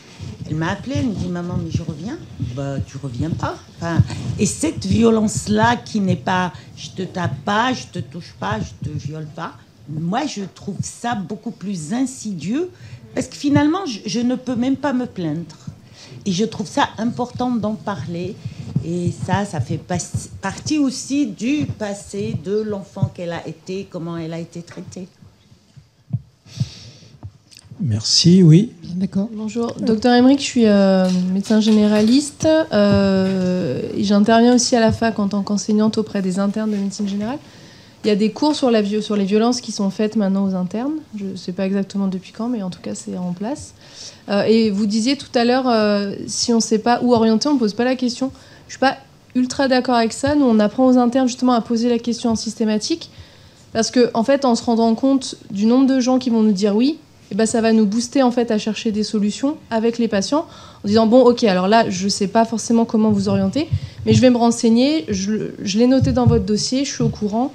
Elle m'a appelée, elle me dit, maman, mais je reviens. Bah, tu reviens pas. Enfin, et cette violence-là qui n'est pas, je te tape pas, je te touche pas, je te viole pas, moi, je trouve ça beaucoup plus insidieux, parce que finalement, je ne peux même pas me plaindre. Et je trouve ça important d'en parler. Et ça fait partie aussi du passé de l'enfant qu'elle a été, comment elle a été traitée. Merci, oui. D'accord. Bonjour, docteur Emmerich, je suis médecin généraliste. J'interviens aussi à la fac en tant qu'enseignante auprès des internes de médecine générale. Il y a des cours sur les violences qui sont faites maintenant aux internes. Je ne sais pas exactement depuis quand, mais en tout cas, c'est en place. Et vous disiez tout à l'heure, si on ne sait pas où orienter, on ne pose pas la question. Je ne suis pas ultra d'accord avec ça. Nous, on apprend aux internes justement à poser la question en systématique. Parce qu'en fait, en se rendant compte du nombre de gens qui vont nous dire oui, eh ben, ça va nous booster en fait, à chercher des solutions avec les patients en disant bon, ok, alors là, je ne sais pas forcément comment vous orienter, mais je vais me renseigner, je l'ai noté dans votre dossier, je suis au courant.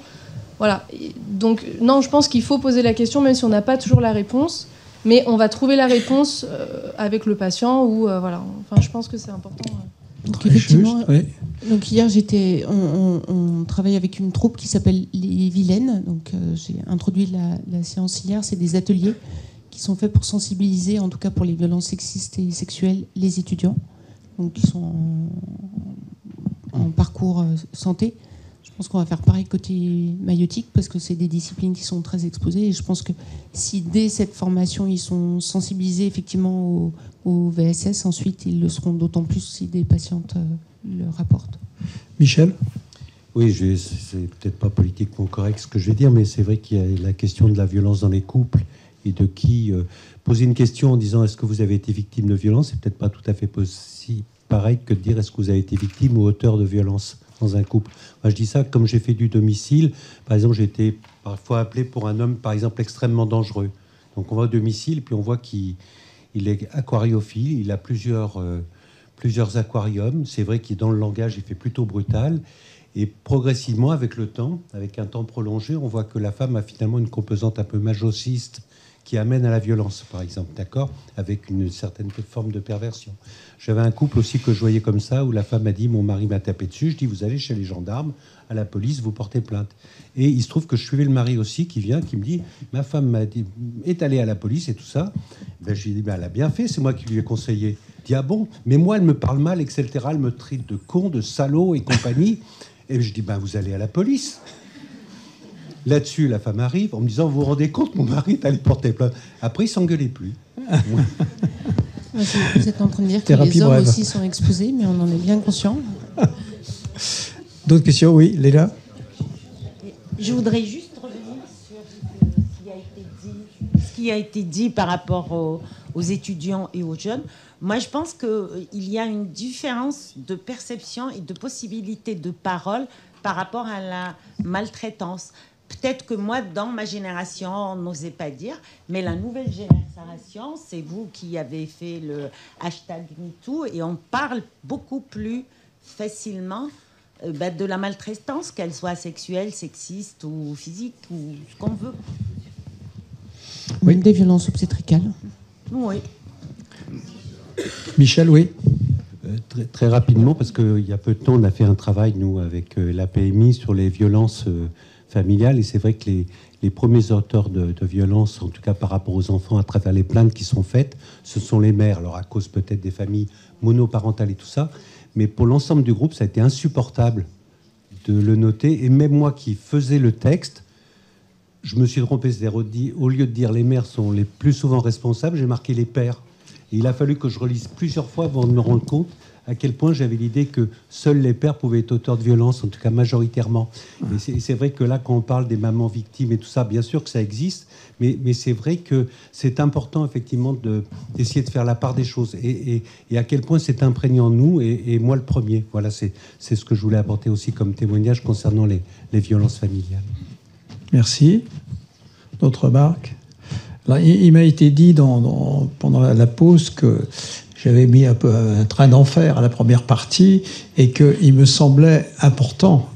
Voilà. Donc, non, je pense qu'il faut poser la question, même si on n'a pas toujours la réponse, mais on va trouver la réponse avec le patient. Ou, voilà. Enfin, je pense que c'est important. Donc, effectivement, donc hier, on travaille avec une troupe qui s'appelle Les Vilaines. Donc, j'ai introduit la séance hier. C'est des ateliers qui sont faits pour sensibiliser, en tout cas pour les violences sexistes et sexuelles, les étudiants, donc qui sont en parcours santé. Je pense qu'on va faire pareil côté maïeutique parce que c'est des disciplines qui sont très exposées. Et je pense que si dès cette formation, ils sont sensibilisés effectivement au VSS, ensuite ils le seront d'autant plus si des patientes le rapportent. Michel ? Oui, c'est peut-être pas politiquement correct ce que je vais dire, mais c'est vrai qu'il y a la question de la violence dans les couples et de qui poser une question en disant est-ce que vous avez été victime de violence, c'est peut-être pas tout à fait pareil que de dire est-ce que vous avez été victime ou auteur de violence dans un couple. Moi, je dis ça comme j'ai fait du domicile. Par exemple, j'ai été parfois appelé pour un homme, par exemple, extrêmement dangereux. Donc, on va au domicile, puis on voit qu'il est aquariophile. Il a plusieurs aquariums. C'est vrai qu'il est dans le langage, il fait plutôt brutal. Et progressivement, avec le temps, avec un temps prolongé, on voit que la femme a finalement une composante un peu masochiste qui amène à la violence, par exemple, d'accord, avec une certaine forme de perversion. J'avais un couple aussi que je voyais comme ça, où la femme a dit « mon mari m'a tapé dessus », je dis « vous allez chez les gendarmes, à la police, vous portez plainte ». Et il se trouve que je suivais le mari aussi, qui vient, qui me dit « ma femme est allée à la police et tout ça ». Ben, je lui ai dit « elle a bien fait, c'est moi qui lui ai conseillé ». Il dit « ah bon, mais moi elle me parle mal, etc., elle me traite de con, de salaud et compagnie ». Et je dis ben, « vous allez à la police ». Là-dessus, la femme arrive en me disant « vous vous rendez compte, mon mari est allé porter plainte ». Après, il ne s'engueulait plus. Vous êtes en train de dire que les hommes aussi sont exposés, mais on en est bien conscient. D'autres questions? Oui, Léla. Je voudrais juste revenir sur ce qui a été dit par rapport aux étudiants et aux jeunes. Moi, je pense qu'il y a une différence de perception et de possibilité de parole par rapport à la maltraitance. Peut-être que moi, dans ma génération, on n'osait pas dire, mais la nouvelle génération, c'est vous qui avez fait le hashtag MeToo, et on parle beaucoup plus facilement de la maltraitance, qu'elle soit sexuelle, sexiste ou physique, ou ce qu'on veut. Oui. Des violences obstétricales. Oui. Michel, oui. Très, très rapidement, parce qu'il y a peu de temps, on a fait un travail, nous, avec la PMI, sur les violences familiales. Et c'est vrai que les premiers auteurs de violences, en tout cas par rapport aux enfants, à travers les plaintes qui sont faites, ce sont les mères. Alors, à cause peut-être des familles monoparentales et tout ça. Mais pour l'ensemble du groupe, ça a été insupportable de le noter. Et même moi qui faisais le texte, je me suis trompé. C'est-à-dire, au lieu de dire les mères sont les plus souvent responsables, j'ai marqué les pères. Et il a fallu que je relise plusieurs fois avant de me rendre compte à quel point j'avais l'idée que seuls les pères pouvaient être auteurs de violence, en tout cas majoritairement. Et c'est vrai que là, quand on parle des mamans victimes et tout ça, bien sûr que ça existe, mais c'est vrai que c'est important, effectivement, d'essayer de faire la part des choses. Et à quel point c'est imprégné en nous, et moi le premier. Voilà, c'est ce que je voulais apporter aussi comme témoignage concernant les violences familiales. Merci. D'autres remarques? Là, il m'a été dit pendant la pause que j'avais mis un peu un train d'enfer à la première partie et qu'il me semblait important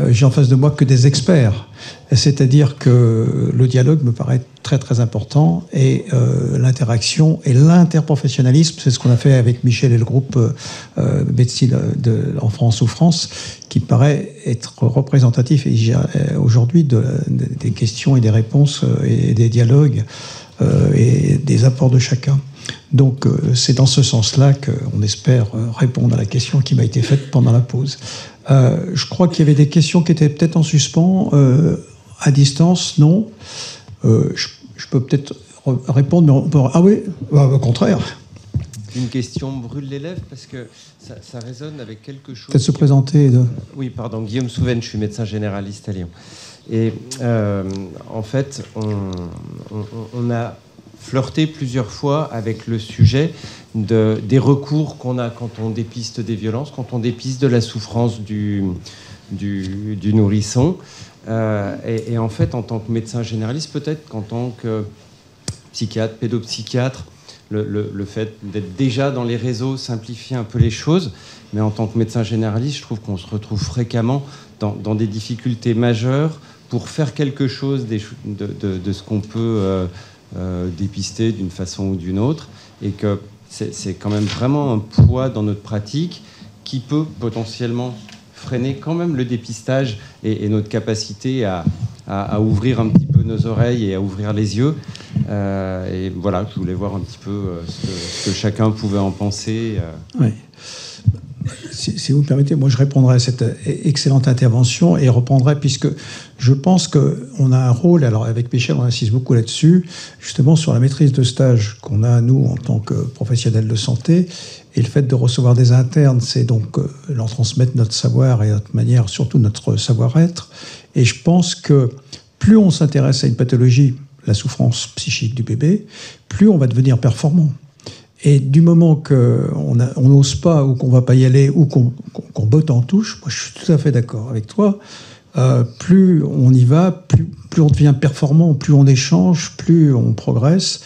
j'ai en face de moi que des experts. C'est-à-dire que le dialogue me paraît très très important et l'interaction et l'interprofessionnalisme, c'est ce qu'on a fait avec Michel et le groupe médecine Enfants en souffrance, qui paraît être représentatif aujourd'hui des questions et des réponses et des dialogues et des apports de chacun. Donc c'est dans ce sens-là qu'on espère répondre à la question qui m'a été faite pendant la pause. Je crois qu'il y avait des questions qui étaient peut-être en suspens. À distance, non. Je peux peut-être répondre, mais on peut... Ah oui, au contraire. Une question me brûle les lèvres parce que ça résonne avec quelque chose... Peut-être se présenter. Oui, pardon, Guillaume Souven, je suis médecin généraliste à Lyon. Et en fait, on a flirté plusieurs fois avec le sujet des recours qu'on a quand on dépiste des violences, quand on dépiste de la souffrance du nourrisson. Et en fait, en tant que médecin généraliste, peut-être qu'en tant que psychiatre, pédopsychiatre, le fait d'être déjà dans les réseaux simplifie un peu les choses. Mais en tant que médecin généraliste, je trouve qu'on se retrouve fréquemment dans des difficultés majeures pour faire quelque chose de ce qu'on peut dépister d'une façon ou d'une autre. Et que c'est quand même vraiment un poids dans notre pratique qui peut potentiellement freiner quand même le dépistage et notre capacité à ouvrir un petit peu nos oreilles et à ouvrir les yeux. Et voilà, je voulais voir un petit peu ce que chacun pouvait en penser. Oui. Si vous me permettez, moi je répondrai à cette excellente intervention et reprendrai, puisque je pense qu'on a un rôle, alors avec Michel on insiste beaucoup là-dessus, justement sur la maîtrise de stage qu'on a nous en tant que professionnels de santé, et le fait de recevoir des internes, c'est donc leur transmettre notre savoir et notre manière, surtout notre savoir-être. Et je pense que plus on s'intéresse à une pathologie, la souffrance psychique du bébé, plus on va devenir performant. Et du moment qu'on n'ose pas ou qu'on ne va pas y aller ou qu'on botte en touche, moi je suis tout à fait d'accord avec toi, plus on y va, plus on devient performant, plus on échange, plus on progresse.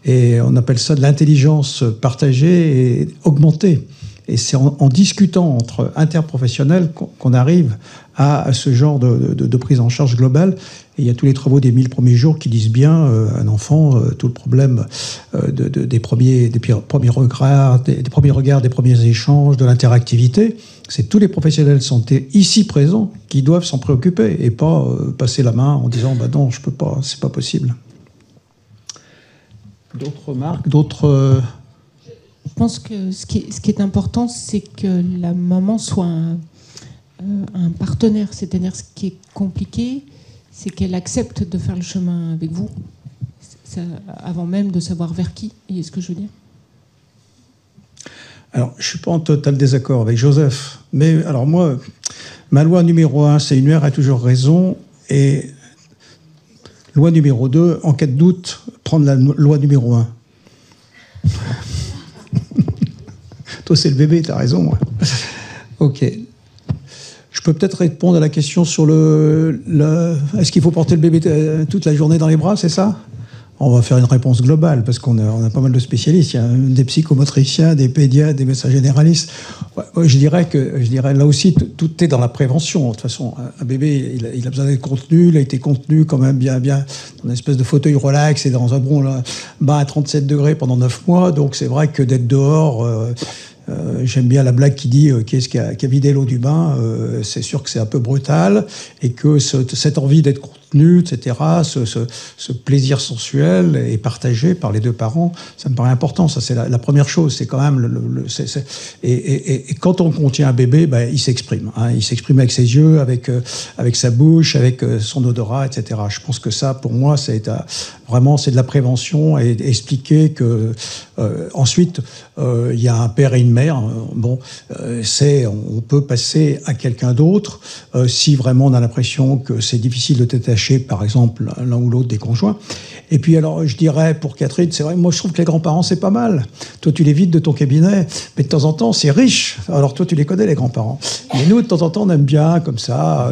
Et on appelle ça de l'intelligence partagée et augmentée. Et c'est en discutant entre interprofessionnels qu'on arrive à ce genre de prise en charge globale. Et il y a tous les travaux des 1000 premiers jours qui disent bien, un enfant, tout le problème des premiers regards, des premiers échanges, de l'interactivité, c'est tous les professionnels de santé ici présents qui doivent s'en préoccuper et pas passer la main en disant bah non, je peux pas, c'est pas possible. D'autres remarques, d'autres... Je pense que ce qui est important, c'est que la maman soit un partenaire. C'est-à-dire, ce qui est compliqué, c'est qu'elle accepte de faire le chemin avec vous, avant même de savoir vers qui. Vous voyez ce que je veux dire ? Alors, je ne suis pas en total désaccord avec Joseph. Mais alors moi, ma loi numéro 1, c'est une mère a toujours raison. Et loi numéro 2, en cas de doute, prendre la loi numéro 1. Toi, c'est le bébé, tu as raison. Ok. Je peux peut-être répondre à la question sur est-ce qu'il faut porter le bébé toute la journée dans les bras, c'est ça ? On va faire une réponse globale, parce qu'on a pas mal de spécialistes. Il y a des psychomotriciens, des pédiatres, des médecins généralistes. Ouais, je dirais là aussi, tout est dans la prévention. De toute façon, un bébé, il a besoin d'être contenu. Il a été contenu quand même bien dans une espèce de fauteuil relax et dans un bain à 37 degrés pendant 9 mois. Donc c'est vrai que d'être dehors... j'aime bien la blague qui dit qui est-ce qui a vidé l'eau du bain, c'est sûr que c'est un peu brutal et que cette envie d'être contenu, etc., ce plaisir sensuel est partagé par les deux parents, ça me paraît important. Ça, c'est la première chose. C'est quand même et quand on contient un bébé, ben, il s'exprime. Hein, il s'exprime avec ses yeux, avec sa bouche, avec son odorat, etc. Je pense que ça, pour moi, vraiment, c'est de la prévention et expliquer que ensuite, il y a un père et une mère. On peut passer à quelqu'un d'autre si vraiment on a l'impression que c'est difficile de détacher, par exemple, l'un ou l'autre des conjoints. Et puis alors, je dirais pour Catherine, c'est vrai, moi je trouve que les grands-parents c'est pas mal. Toi tu les vides de ton cabinet, mais de temps en temps c'est riche. Alors toi tu les connais les grands-parents. Mais nous de temps en temps on aime bien comme ça,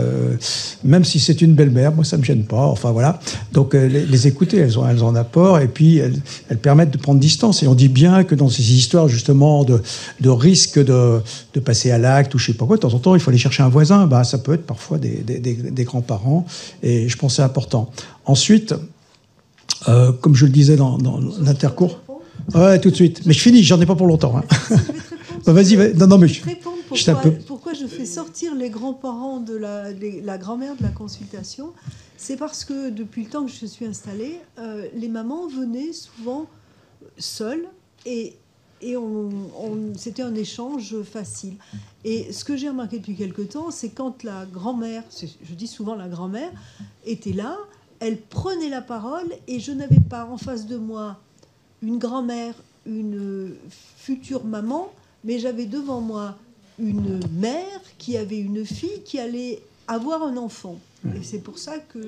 même si c'est une belle-mère, moi ça me gêne pas. Enfin voilà. Donc les écouter, elles ont un apport et puis elles permettent de prendre distance. Et on dit bien que dans ces histoires justement de de risque de passer à l'acte ou je sais pas quoi. De temps en temps, il faut aller chercher un voisin. Bah, ça peut être parfois des grands-parents. Et je pense que c'est important. Ensuite, comme je le disais dans l'intercours... Ouais, tout de suite. Mais je finis, j'en ai pas pour longtemps. Hein. Bah, vas-y, non, mais pourquoi je fais sortir les grands-parents de la grand-mère de la consultation. C'est parce que depuis le temps que je suis installée, les mamans venaient souvent seules et c'était un échange facile. Et ce que j'ai remarqué depuis quelque temps, c'est quand la grand-mère, je dis souvent la grand-mère, était là, elle prenait la parole et je n'avais pas en face de moi une grand-mère, une future maman, mais j'avais devant moi une mère qui avait une fille qui allait avoir un enfant. Et c'est pour ça que...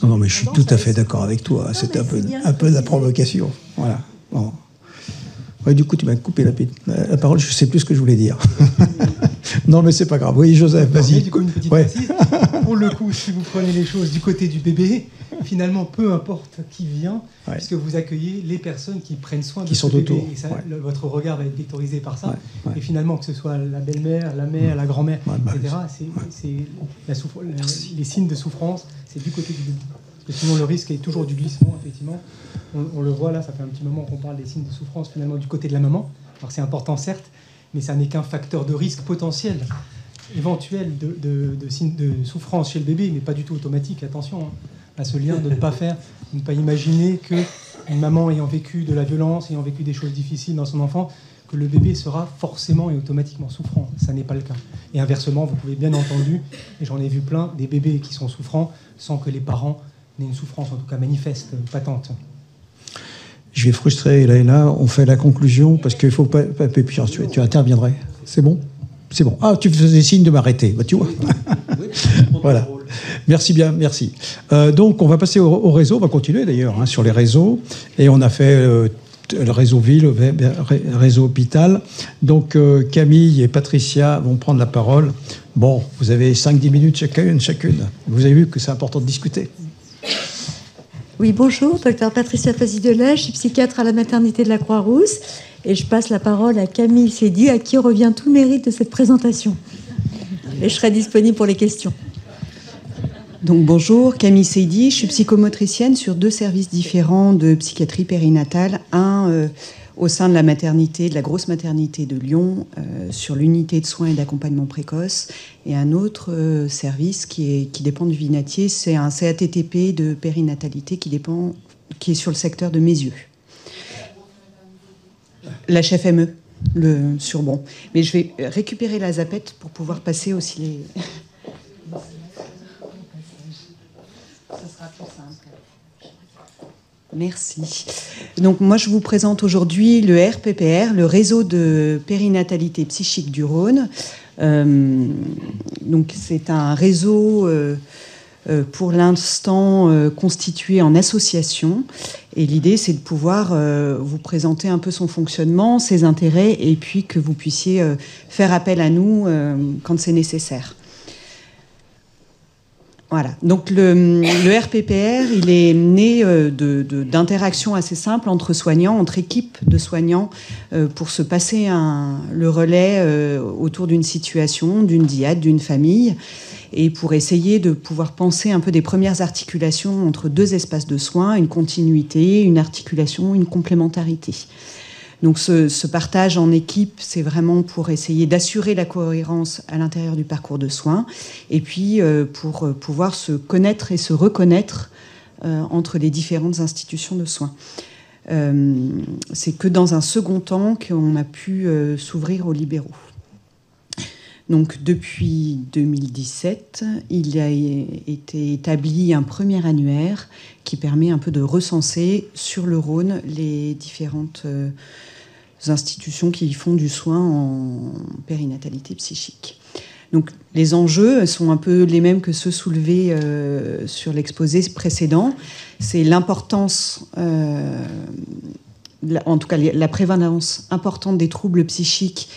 Non, mais je suis tout à fait d'accord avec toi. C'était un peu de la provocation. Voilà. Bon. Ouais, du coup, tu m'as coupé la parole. Je ne sais plus ce que je voulais dire. Non, mais c'est pas grave. Oui, Joseph, vas-y. Du coup, une petite précise. Pour le coup, si vous prenez les choses du côté du bébé, finalement, peu importe qui vient, puisque vous accueillez les personnes qui prennent soin de ce bébé. Et ça, votre regard va être vectorisé par ça. Et finalement, que ce soit la belle-mère, la mère, la grand-mère, etc., les signes de souffrance, c'est du côté du bébé. Parce que sinon, le risque est toujours du glissement, effectivement. On le voit là, ça fait un petit moment qu'on parle des signes de souffrance, finalement, du côté de la maman. Alors, c'est important, certes, mais ça n'est qu'un facteur de risque potentiel, éventuel de signes de souffrance chez le bébé, mais pas du tout automatique. Attention à ce lien de ne pas faire, de ne pas imaginer qu'une maman ayant vécu de la violence, ayant vécu des choses difficiles dans son enfant, que le bébé sera forcément et automatiquement souffrant. Ça n'est pas le cas. Et inversement, vous pouvez bien entendu, et j'en ai vu plein, des bébés qui sont souffrants sans que les parents n'aient une souffrance, en tout cas manifeste, patente. Je vais frustrer Laïla, on fait la conclusion, parce qu'il ne faut pas... Tu interviendrais. C'est bon ? C'est bon. Ah, tu faisais signe de m'arrêter, bah, tu vois. Voilà. Merci bien, merci. Donc, on va passer au réseau, on va continuer d'ailleurs sur les réseaux. Et on a fait le réseau ville, le réseau hôpital. Donc, Camille et Patricia vont prendre la parole. Bon, vous avez 5-10 minutes chacune. Vous avez vu que c'est important de discuter. Oui, bonjour, docteur Patricia Fazidelais, je suis psychiatre à la maternité de la Croix-Rousse et je passe la parole à Camille Seydi, à qui revient tout le mérite de cette présentation. Et je serai disponible pour les questions. Donc bonjour, Camille Seydi, je suis psychomotricienne sur 2 services différents de psychiatrie périnatale. Un au sein de la maternité, de la grosse maternité de Lyon, sur l'unité de soins et d'accompagnement précoce, et un autre service qui dépend du Vinatier, c'est un CATTP de périnatalité qui est sur le secteur de Mézieux. L'HFME, le Surbon. Mais je vais récupérer la zapette pour pouvoir passer aussi les... Ça sera plus simple. Merci. Donc moi, je vous présente aujourd'hui le RPPR, le réseau de périnatalité psychique du Rhône. Donc c'est un réseau pour l'instant constitué en association. Et l'idée, c'est de pouvoir vous présenter un peu son fonctionnement, ses intérêts, et puis que vous puissiez faire appel à nous quand c'est nécessaire. Voilà. Donc le RPPR, il est né d'interactions assez simples entre soignants, entre équipes de soignants, pour se passer le relais autour d'une situation, d'une diade, d'une famille, et pour essayer de pouvoir penser un peu des premières articulations entre 2 espaces de soins, une continuité, une articulation, une complémentarité. Donc ce partage en équipe, c'est vraiment pour essayer d'assurer la cohérence à l'intérieur du parcours de soins, et puis pour pouvoir se connaître et se reconnaître entre les différentes institutions de soins. C'est que dans un second temps qu'on a pu s'ouvrir aux libéraux. Donc depuis 2017, il a été établi un premier annuaire qui permet un peu de recenser sur le Rhône les différentes institutions qui font du soin en périnatalité psychique. Donc les enjeux sont un peu les mêmes que ceux soulevés sur l'exposé précédent. C'est l'importance, en tout cas la prévalence importante des troubles psychiques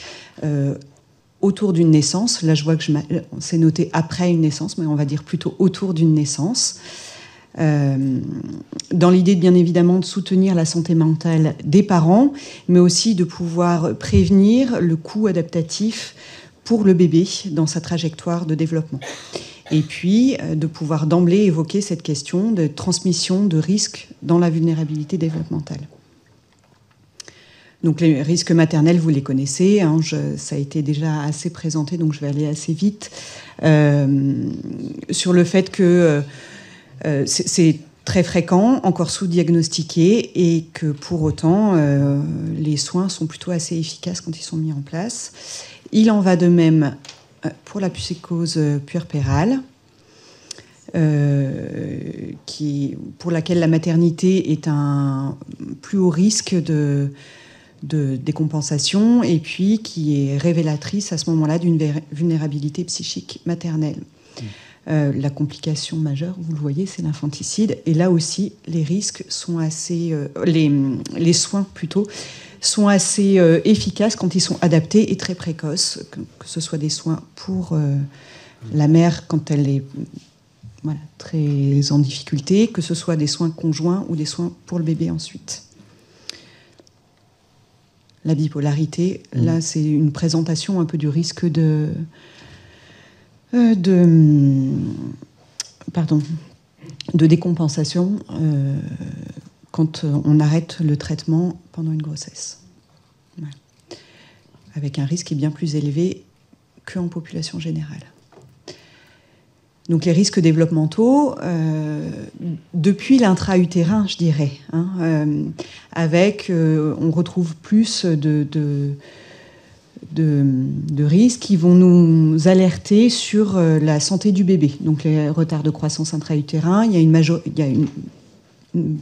autour d'une naissance. Là, je vois que c'est noté après une naissance, mais on va dire plutôt autour d'une naissance. dans l'idée bien évidemment de soutenir la santé mentale des parents, mais aussi de pouvoir prévenir le coût adaptatif pour le bébé dans sa trajectoire de développement. Et puis de pouvoir d'emblée évoquer cette question de transmission de risques dans la vulnérabilité développementale. Donc les risques maternels, vous les connaissez, hein, ça a été déjà assez présenté, donc je vais aller assez vite, sur le fait que c'est très fréquent, encore sous-diagnostiqué, et que pour autant, les soins sont plutôt assez efficaces quand ils sont mis en place. Il en va de même pour la psychose puerpérale, pour laquelle la maternité est un plus haut risque de décompensation, et puis qui est révélatrice à ce moment-là d'une vulnérabilité psychique maternelle. La complication majeure, vous le voyez, c'est l'infanticide, et là aussi les risques sont assez, les soins plutôt sont assez efficaces quand ils sont adaptés et très précoces, que ce soit des soins pour la mère quand elle est très en difficulté, que ce soit des soins conjoints ou des soins pour le bébé ensuite. La bipolarité, là, c'est une présentation un peu du risque de décompensation quand on arrête le traitement pendant une grossesse. Ouais. Avec un risque qui est bien plus élevé qu'en population générale. Donc les risques développementaux, depuis l'intra-utérin, je dirais, hein, on retrouve plus de risques qui vont nous alerter sur la santé du bébé. Donc les retards de croissance intra-utérin, il y a une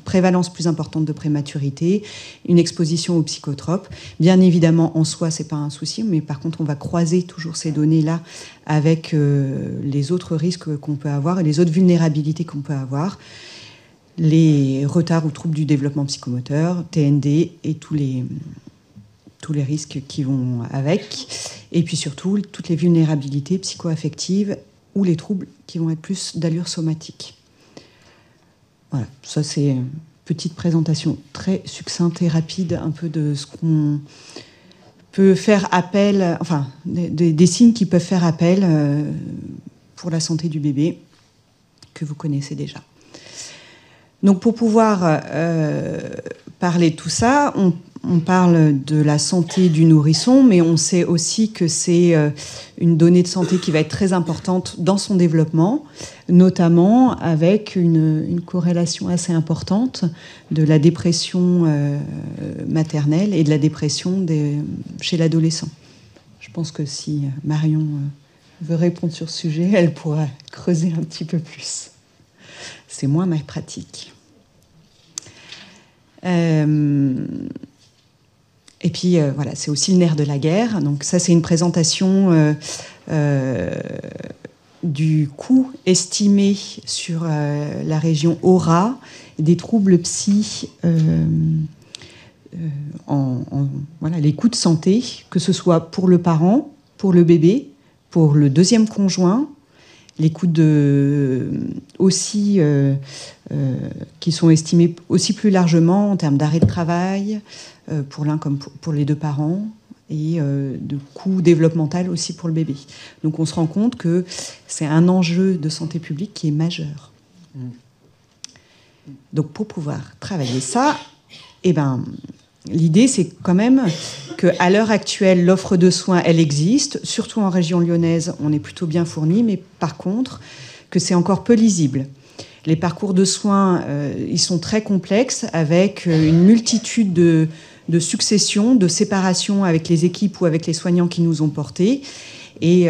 prévalence plus importante de prématurité, une exposition aux psychotropes. Bien évidemment, en soi, c'est pas un souci, mais par contre, on va croiser toujours ces données-là avec les autres risques qu'on peut avoir et les autres vulnérabilités qu'on peut avoir, les retards ou troubles du développement psychomoteur, TND et tous les risques qui vont avec, et puis surtout toutes les vulnérabilités psychoaffectives ou les troubles qui vont être plus d'allure somatique. Voilà, ça c'est une petite présentation très succincte et rapide, un peu de ce qu'on peut faire appel, enfin des signes qui peuvent faire appel pour la santé du bébé, que vous connaissez déjà. Donc pour pouvoir parler de tout ça, on parle de la santé du nourrisson, mais on sait aussi que c'est une donnée de santé qui va être très importante dans son développement, notamment avec une corrélation assez importante de la dépression maternelle et de la dépression chez l'adolescent. Je pense que si Marion veut répondre sur ce sujet, elle pourra creuser un petit peu plus. C'est moins ma pratique. Et puis voilà, c'est aussi le nerf de la guerre. Donc ça, c'est une présentation du coût estimé sur la région Aura des troubles psy, voilà, les coûts de santé, que ce soit pour le parent, pour le bébé, pour le deuxième conjoint, les coûts aussi qui sont estimés aussi plus largement en termes d'arrêt de travail, pour l'un comme pour les deux parents, et de coûts développemental aussi pour le bébé. Donc on se rend compte que c'est un enjeu de santé publique qui est majeur. Donc pour pouvoir travailler ça, l'idée c'est quand même qu'à l'heure actuelle, l'offre de soins, elle existe, surtout en région lyonnaise, on est plutôt bien fourni, mais par contre, que c'est encore peu lisible. Les parcours de soins, ils sont très complexes, avec une multitude de successions, de séparations avec les équipes ou avec les soignants qui nous ont portés. Et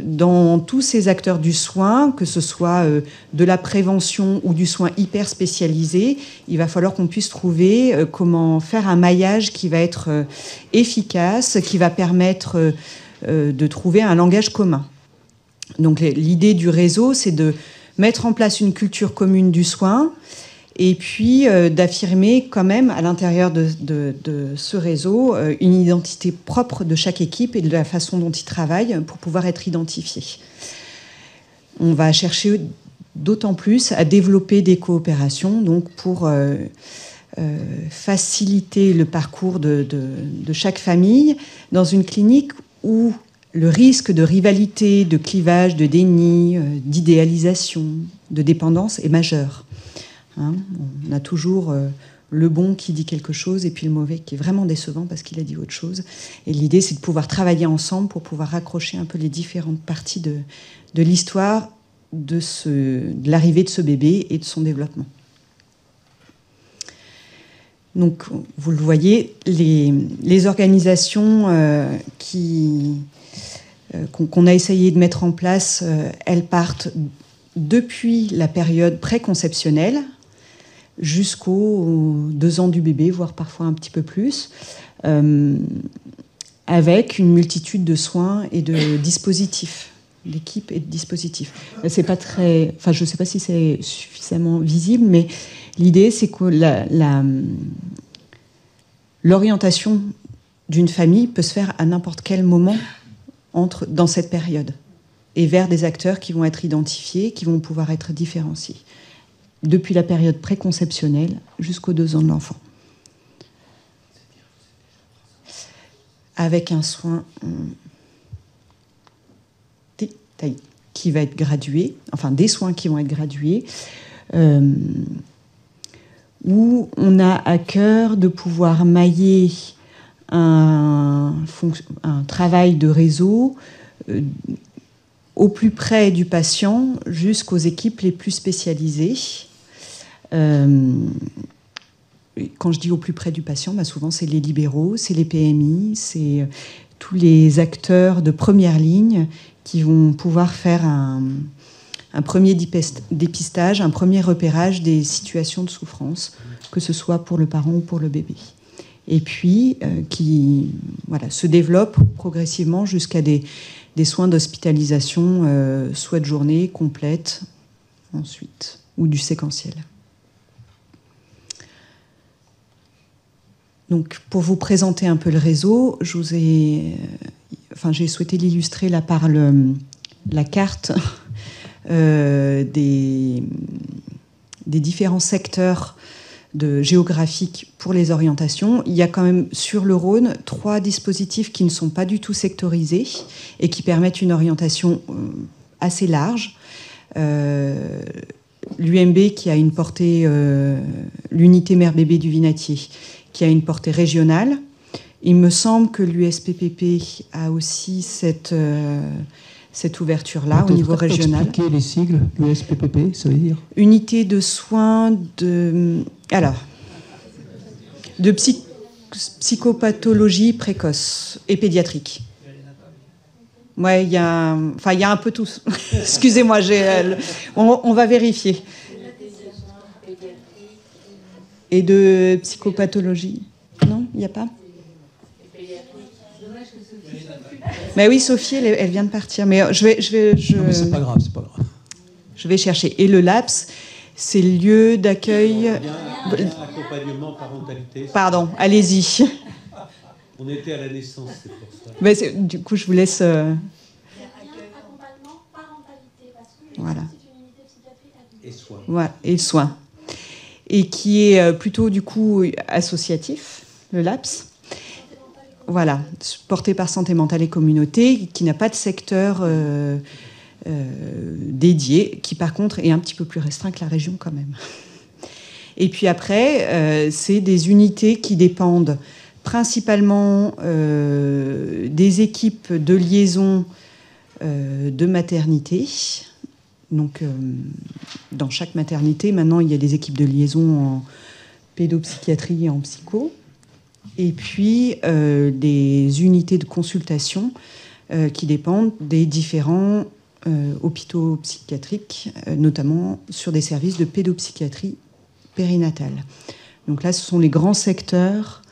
dans tous ces acteurs du soin, que ce soit de la prévention ou du soin hyper spécialisé, il va falloir qu'on puisse trouver comment faire un maillage qui va être efficace, qui va permettre de trouver un langage commun. Donc l'idée du réseau, c'est de mettre en place une culture commune du soin, et puis d'affirmer quand même à l'intérieur de ce réseau une identité propre de chaque équipe et de la façon dont ils travaillent pour pouvoir être identifiés. On va chercher d'autant plus à développer des coopérations donc pour faciliter le parcours de chaque famille dans une clinique où le risque de rivalité, de clivage, de déni, d'idéalisation, de dépendance est majeur. Hein, on a toujours le bon qui dit quelque chose et puis le mauvais qui est vraiment décevant parce qu'il a dit autre chose. Et l'idée, c'est de pouvoir travailler ensemble pour pouvoir raccrocher un peu les différentes parties de l'histoire de l'arrivée de ce bébé et de son développement. Donc, vous le voyez, les organisations qu'on a essayé de mettre en place, elles partent depuis la période préconceptionnelle jusqu'aux 2 ans du bébé, voire parfois un petit peu plus, avec une multitude de soins et de dispositifs, d'équipes et de dispositifs. C'est pas très, enfin, je ne sais pas si c'est suffisamment visible, mais l'idée, c'est que l'orientation d'une famille peut se faire à n'importe quel moment dans cette période et vers des acteurs qui vont être identifiés, qui vont pouvoir être différenciés, depuis la période préconceptionnelle jusqu'aux 2 ans de l'enfant. Avec un soin qui va être gradué, enfin des soins qui vont être gradués, où on a à cœur de pouvoir mailler un travail de réseau au plus près du patient jusqu'aux équipes les plus spécialisées. Quand je dis au plus près du patient, souvent c'est les libéraux, c'est les PMI, c'est tous les acteurs de première ligne qui vont pouvoir faire un premier dépistage, un premier repérage des situations de souffrance, que ce soit pour le parent ou pour le bébé. Et puis, qui se développe progressivement jusqu'à des soins d'hospitalisation, soit de journée complète, ensuite, ou du séquentiel. Donc, pour vous présenter un peu le réseau, j'ai souhaité l'illustrer là par la carte des différents secteurs géographiques pour les orientations. Il y a quand même sur le Rhône 3 dispositifs qui ne sont pas du tout sectorisés et qui permettent une orientation assez large. L'UMB qui a une portée, l'unité mère-bébé du Vinatier, qui a une portée régionale. Il me semble que l'USPPP a aussi cette ouverture-là au niveau régional. Expliquer les sigles, l'USPPP, ça veut dire Unité de soins de psychopathologie précoce et pédiatrique. Ouais, il y a un peu tous. Excusez-moi, on va vérifier. Et de psychopathologie. Non, il n'y a pas. Mais oui, Sophie, elle vient de partir. Mais je vais. Non, mais c'est pas grave, c'est pas grave. Je vais chercher. Et le LAPS, c'est le lieu d'accueil. Accompagnement, parentalité. Pardon, allez-y. On était à la naissance, c'est pour ça. Mais du coup, je vous laisse. Voilà. Et soins. Voilà, et soins. Et qui est plutôt du coup associatif, le LAPS. Voilà, porté par Santé Mentale et Communauté, qui n'a pas de secteur dédié, qui par contre est un petit peu plus restreint que la région quand même. Et puis après, c'est des unités qui dépendent principalement des équipes de liaison de maternité. Donc, dans chaque maternité, maintenant, il y a des équipes de liaison en pédopsychiatrie et en psycho. Et puis, des unités de consultation qui dépendent des différents hôpitaux psychiatriques, notamment sur des services de pédopsychiatrie périnatale. Donc là, ce sont les grands secteurs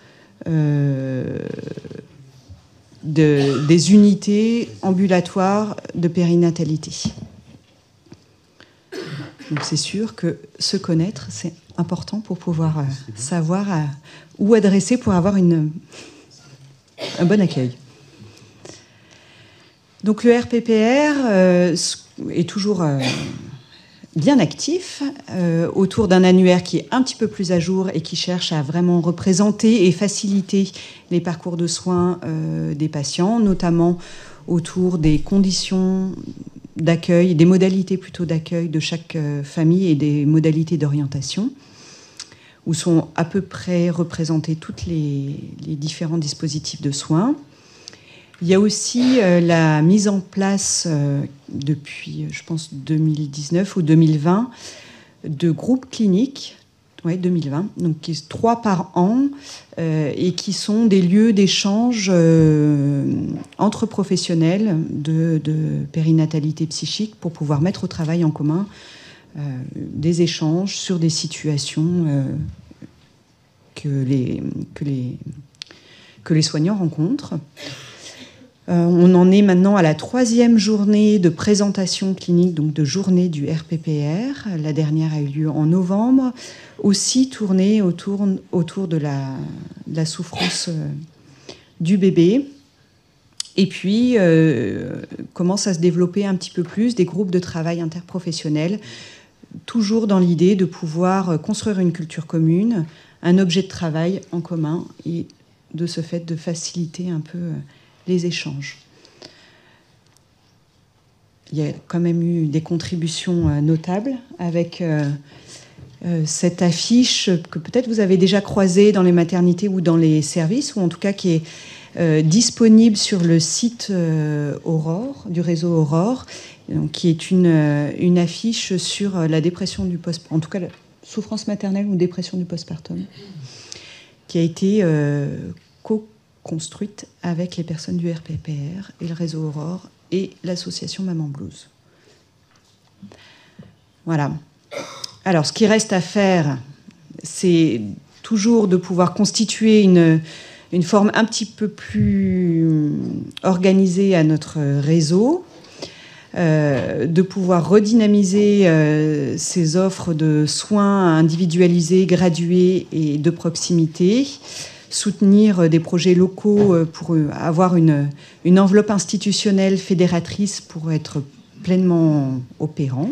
des unités ambulatoires de périnatalité. Donc c'est sûr que se connaître, c'est important pour pouvoir savoir où adresser pour avoir un bon accueil. Donc le RPPR est toujours bien actif autour d'un annuaire qui est un petit peu plus à jour et qui cherche à vraiment représenter et faciliter les parcours de soins des patients, notamment autour des conditions d'accueil, des modalités plutôt d'accueil de chaque famille et des modalités d'orientation, où sont à peu près représentés tous les différents dispositifs de soins. Il y a aussi la mise en place, depuis, je pense, 2019 ou 2020, de groupes cliniques, 2020, donc 3 par an, et qui sont des lieux d'échange entre professionnels de périnatalité psychique pour pouvoir mettre au travail en commun des échanges sur des situations que les soignants rencontrent. On en est maintenant à la 3e journée de présentation clinique, donc de journée du RPPR. La dernière a eu lieu en novembre, aussi tournée autour de la souffrance du bébé. Et puis, commence à se développer un petit peu plus des groupes de travail interprofessionnels, toujours dans l'idée de pouvoir construire une culture commune, un objet de travail en commun, et de ce fait de faciliter un peu les échanges. Il y a quand même eu des contributions notables avec cette affiche que peut-être vous avez déjà croisée dans les maternités ou dans les services, ou en tout cas qui est disponible sur le site Aurore, du réseau Aurore, donc, qui est une affiche sur la dépression du en tout cas la souffrance maternelle ou dépression du postpartum, qui a été co-construite avec les personnes du RPPR et le réseau Aurore et l'association Maman Blues. Voilà. Alors, ce qui reste à faire, c'est toujours de pouvoir constituer une forme un petit peu plus organisée à notre réseau, de pouvoir redynamiser ces offres de soins individualisés, gradués et de proximité, soutenir des projets locaux pour avoir une enveloppe institutionnelle fédératrice pour être pleinement opérant,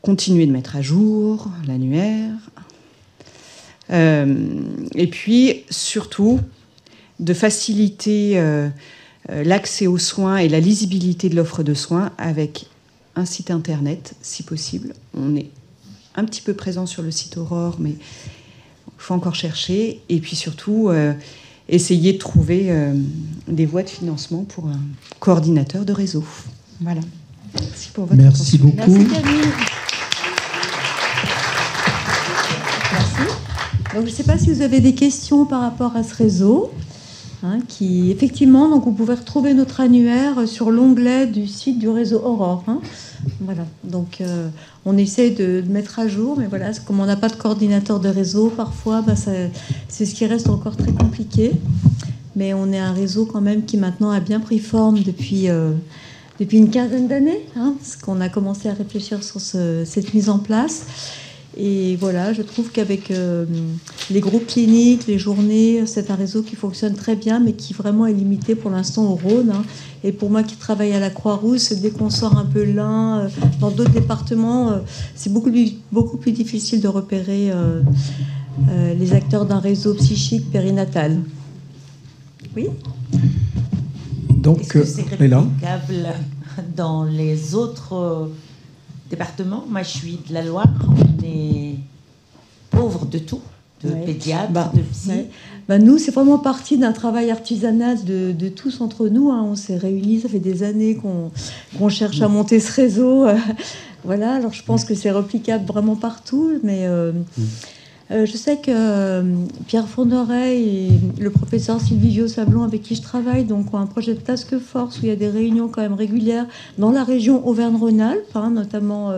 continuer de mettre à jour l'annuaire, et puis surtout de faciliter l'accès aux soins et la lisibilité de l'offre de soins avec un site internet, si possible. On est un petit peu présent sur le site Aurore, mais il faut encore chercher. Et puis surtout, essayer de trouver des voies de financement pour un coordinateur de réseau. Voilà. Merci pour votre attention. Beaucoup. Merci Camille. Merci. Donc, je ne sais pas si vous avez des questions par rapport à ce réseau. Qui effectivement, donc vous pouvez retrouver notre annuaire sur l'onglet du site du réseau Aurore. Voilà, donc on essaie de mettre à jour, mais voilà, comme on n'a pas de coordinateur de réseau, parfois, c'est ce qui reste encore très compliqué. Mais on est un réseau quand même qui maintenant a bien pris forme depuis une quinzaine d'années, parce qu'on a commencé à réfléchir sur cette mise en place. Et voilà, je trouve qu'avec les groupes cliniques, les journées, c'est un réseau qui fonctionne très bien, mais qui vraiment est limité pour l'instant au Rhône. Et pour moi qui travaille à la Croix-Rousse, dès qu'on sort un peu l'un, dans d'autres départements, c'est beaucoup plus difficile de repérer les acteurs d'un réseau psychique périnatal. Oui. Donc, est-ce que c'est réplicable dans les autres département? Moi, je suis de la Loire. On est pauvre de tout, de pédiatre, de psy. Nous, c'est vraiment parti d'un travail artisanal de tous entre nous. On s'est réunis, ça fait des années qu'on cherche à monter ce réseau. Voilà, alors je pense que c'est replicable vraiment partout. Mais je sais que Pierre Fourneray et le professeur Sylvie Sablon, avec qui je travaille, donc, ont un projet de task force où il y a des réunions quand même régulières dans la région Auvergne-Rhône-Alpes, notamment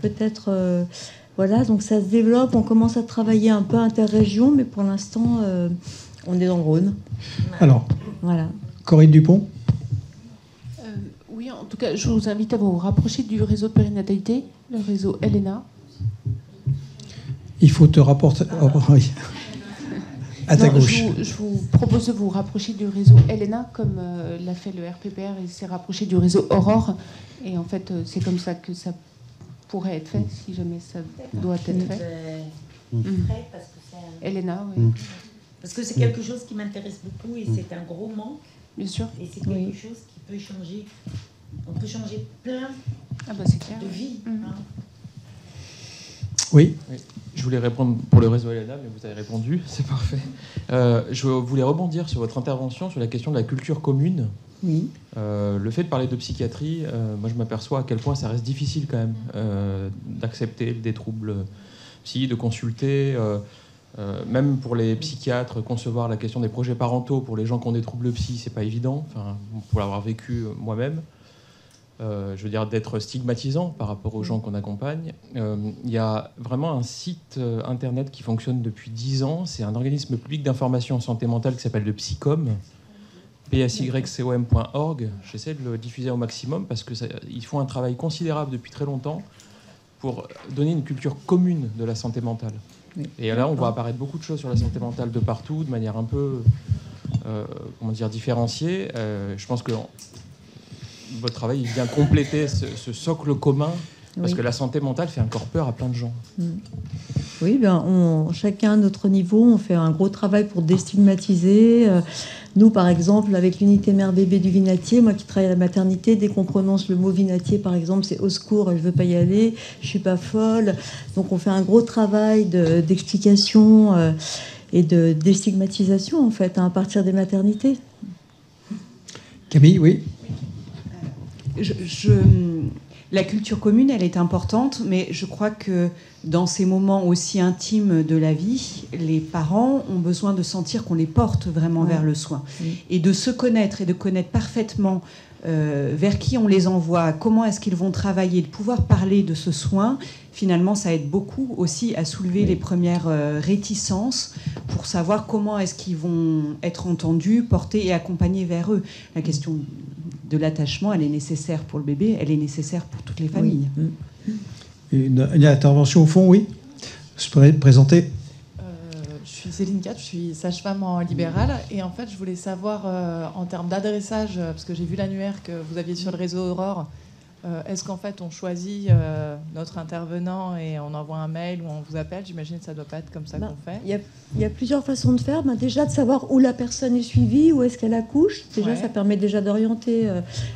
peut-être... voilà, donc ça se développe, on commence à travailler un peu interrégion, mais pour l'instant, on est dans le Rhône. Alors, voilà. Corinne Dupont. Oui, en tout cas, je vous invite à vous rapprocher du réseau de périnatalité, le réseau Elena. Il faut te rapporter... Oh, oui. À ta gauche. Je vous propose de vous rapprocher du réseau Elena, comme l'a fait le RPPR, et s'est rapproché du réseau Aurore. Et en fait, c'est comme ça que ça pourrait être fait, si jamais ça doit être fait. Parce que c'est Elena, oui. Parce que c'est quelque chose qui m'intéresse beaucoup et c'est un gros manque. Bien sûr. Et c'est quelque chose qui peut changer. On peut changer plein de vies. Hein. Oui. Je voulais répondre pour le réseau Elena, mais vous avez répondu, c'est parfait. Je voulais rebondir sur votre intervention sur la question de la culture commune. Oui. Le fait de parler de psychiatrie, moi je m'aperçois à quel point ça reste difficile quand même d'accepter des troubles psy, de consulter. Même pour les psychiatres, concevoir la question des projets parentaux pour les gens qui ont des troubles psy, c'est pas évident. Enfin, pour l'avoir vécu moi-même. Je veux dire, d'être stigmatisant par rapport aux gens qu'on accompagne. Il y a vraiment un site internet qui fonctionne depuis 10 ans. C'est un organisme public d'information en santé mentale qui s'appelle le Psycom, psycom.org. J'essaie de le diffuser au maximum parce qu'ils font un travail considérable depuis très longtemps pour donner une culture commune de la santé mentale. Oui. Et là, on voit apparaître beaucoup de choses sur la santé mentale de partout, de manière un peu différenciée. Je pense que votre travail vient compléter ce socle commun, parce que la santé mentale fait encore peur à plein de gens. Oui, chacun à notre niveau, on fait un gros travail pour déstigmatiser. Nous, par exemple, avec l'unité mère-bébé du Vinatier, moi qui travaille à la maternité, dès qu'on prononce le mot Vinatier, par exemple, c'est au secours, je ne veux pas y aller, je ne suis pas folle. Donc on fait un gros travail d'explication et de déstigmatisation, en fait, à partir des maternités. Camille, oui. La culture commune, elle est importante, mais je crois que dans ces moments aussi intimes de la vie, les parents ont besoin de sentir qu'on les porte vraiment vers le soin. Et de se connaître et de connaître parfaitement vers qui on les envoie, comment est-ce qu'ils vont travailler, de pouvoir parler de ce soin, finalement, ça aide beaucoup aussi à soulever les premières réticences pour savoir comment est-ce qu'ils vont être entendus, portés et accompagnés vers eux. La question de l'attachement, elle est nécessaire pour le bébé, elle est nécessaire pour toutes les familles. Une intervention au fond, oui. Je pourrais présenter. Je suis Céline Cat, je suis sage-femme en libéral. Et en fait, je voulais savoir, en termes d'adressage, parce que j'ai vu l'annuaire que vous aviez sur le réseau Aurore, est-ce qu'en fait, on choisit notre intervenant et on envoie un mail ou on vous appelle? J'imagine que ça ne doit pas être comme ça qu'on fait. Il y a plusieurs façons de faire. Déjà, de savoir où la personne est suivie, où est-ce qu'elle accouche. Déjà, ça permet déjà d'orienter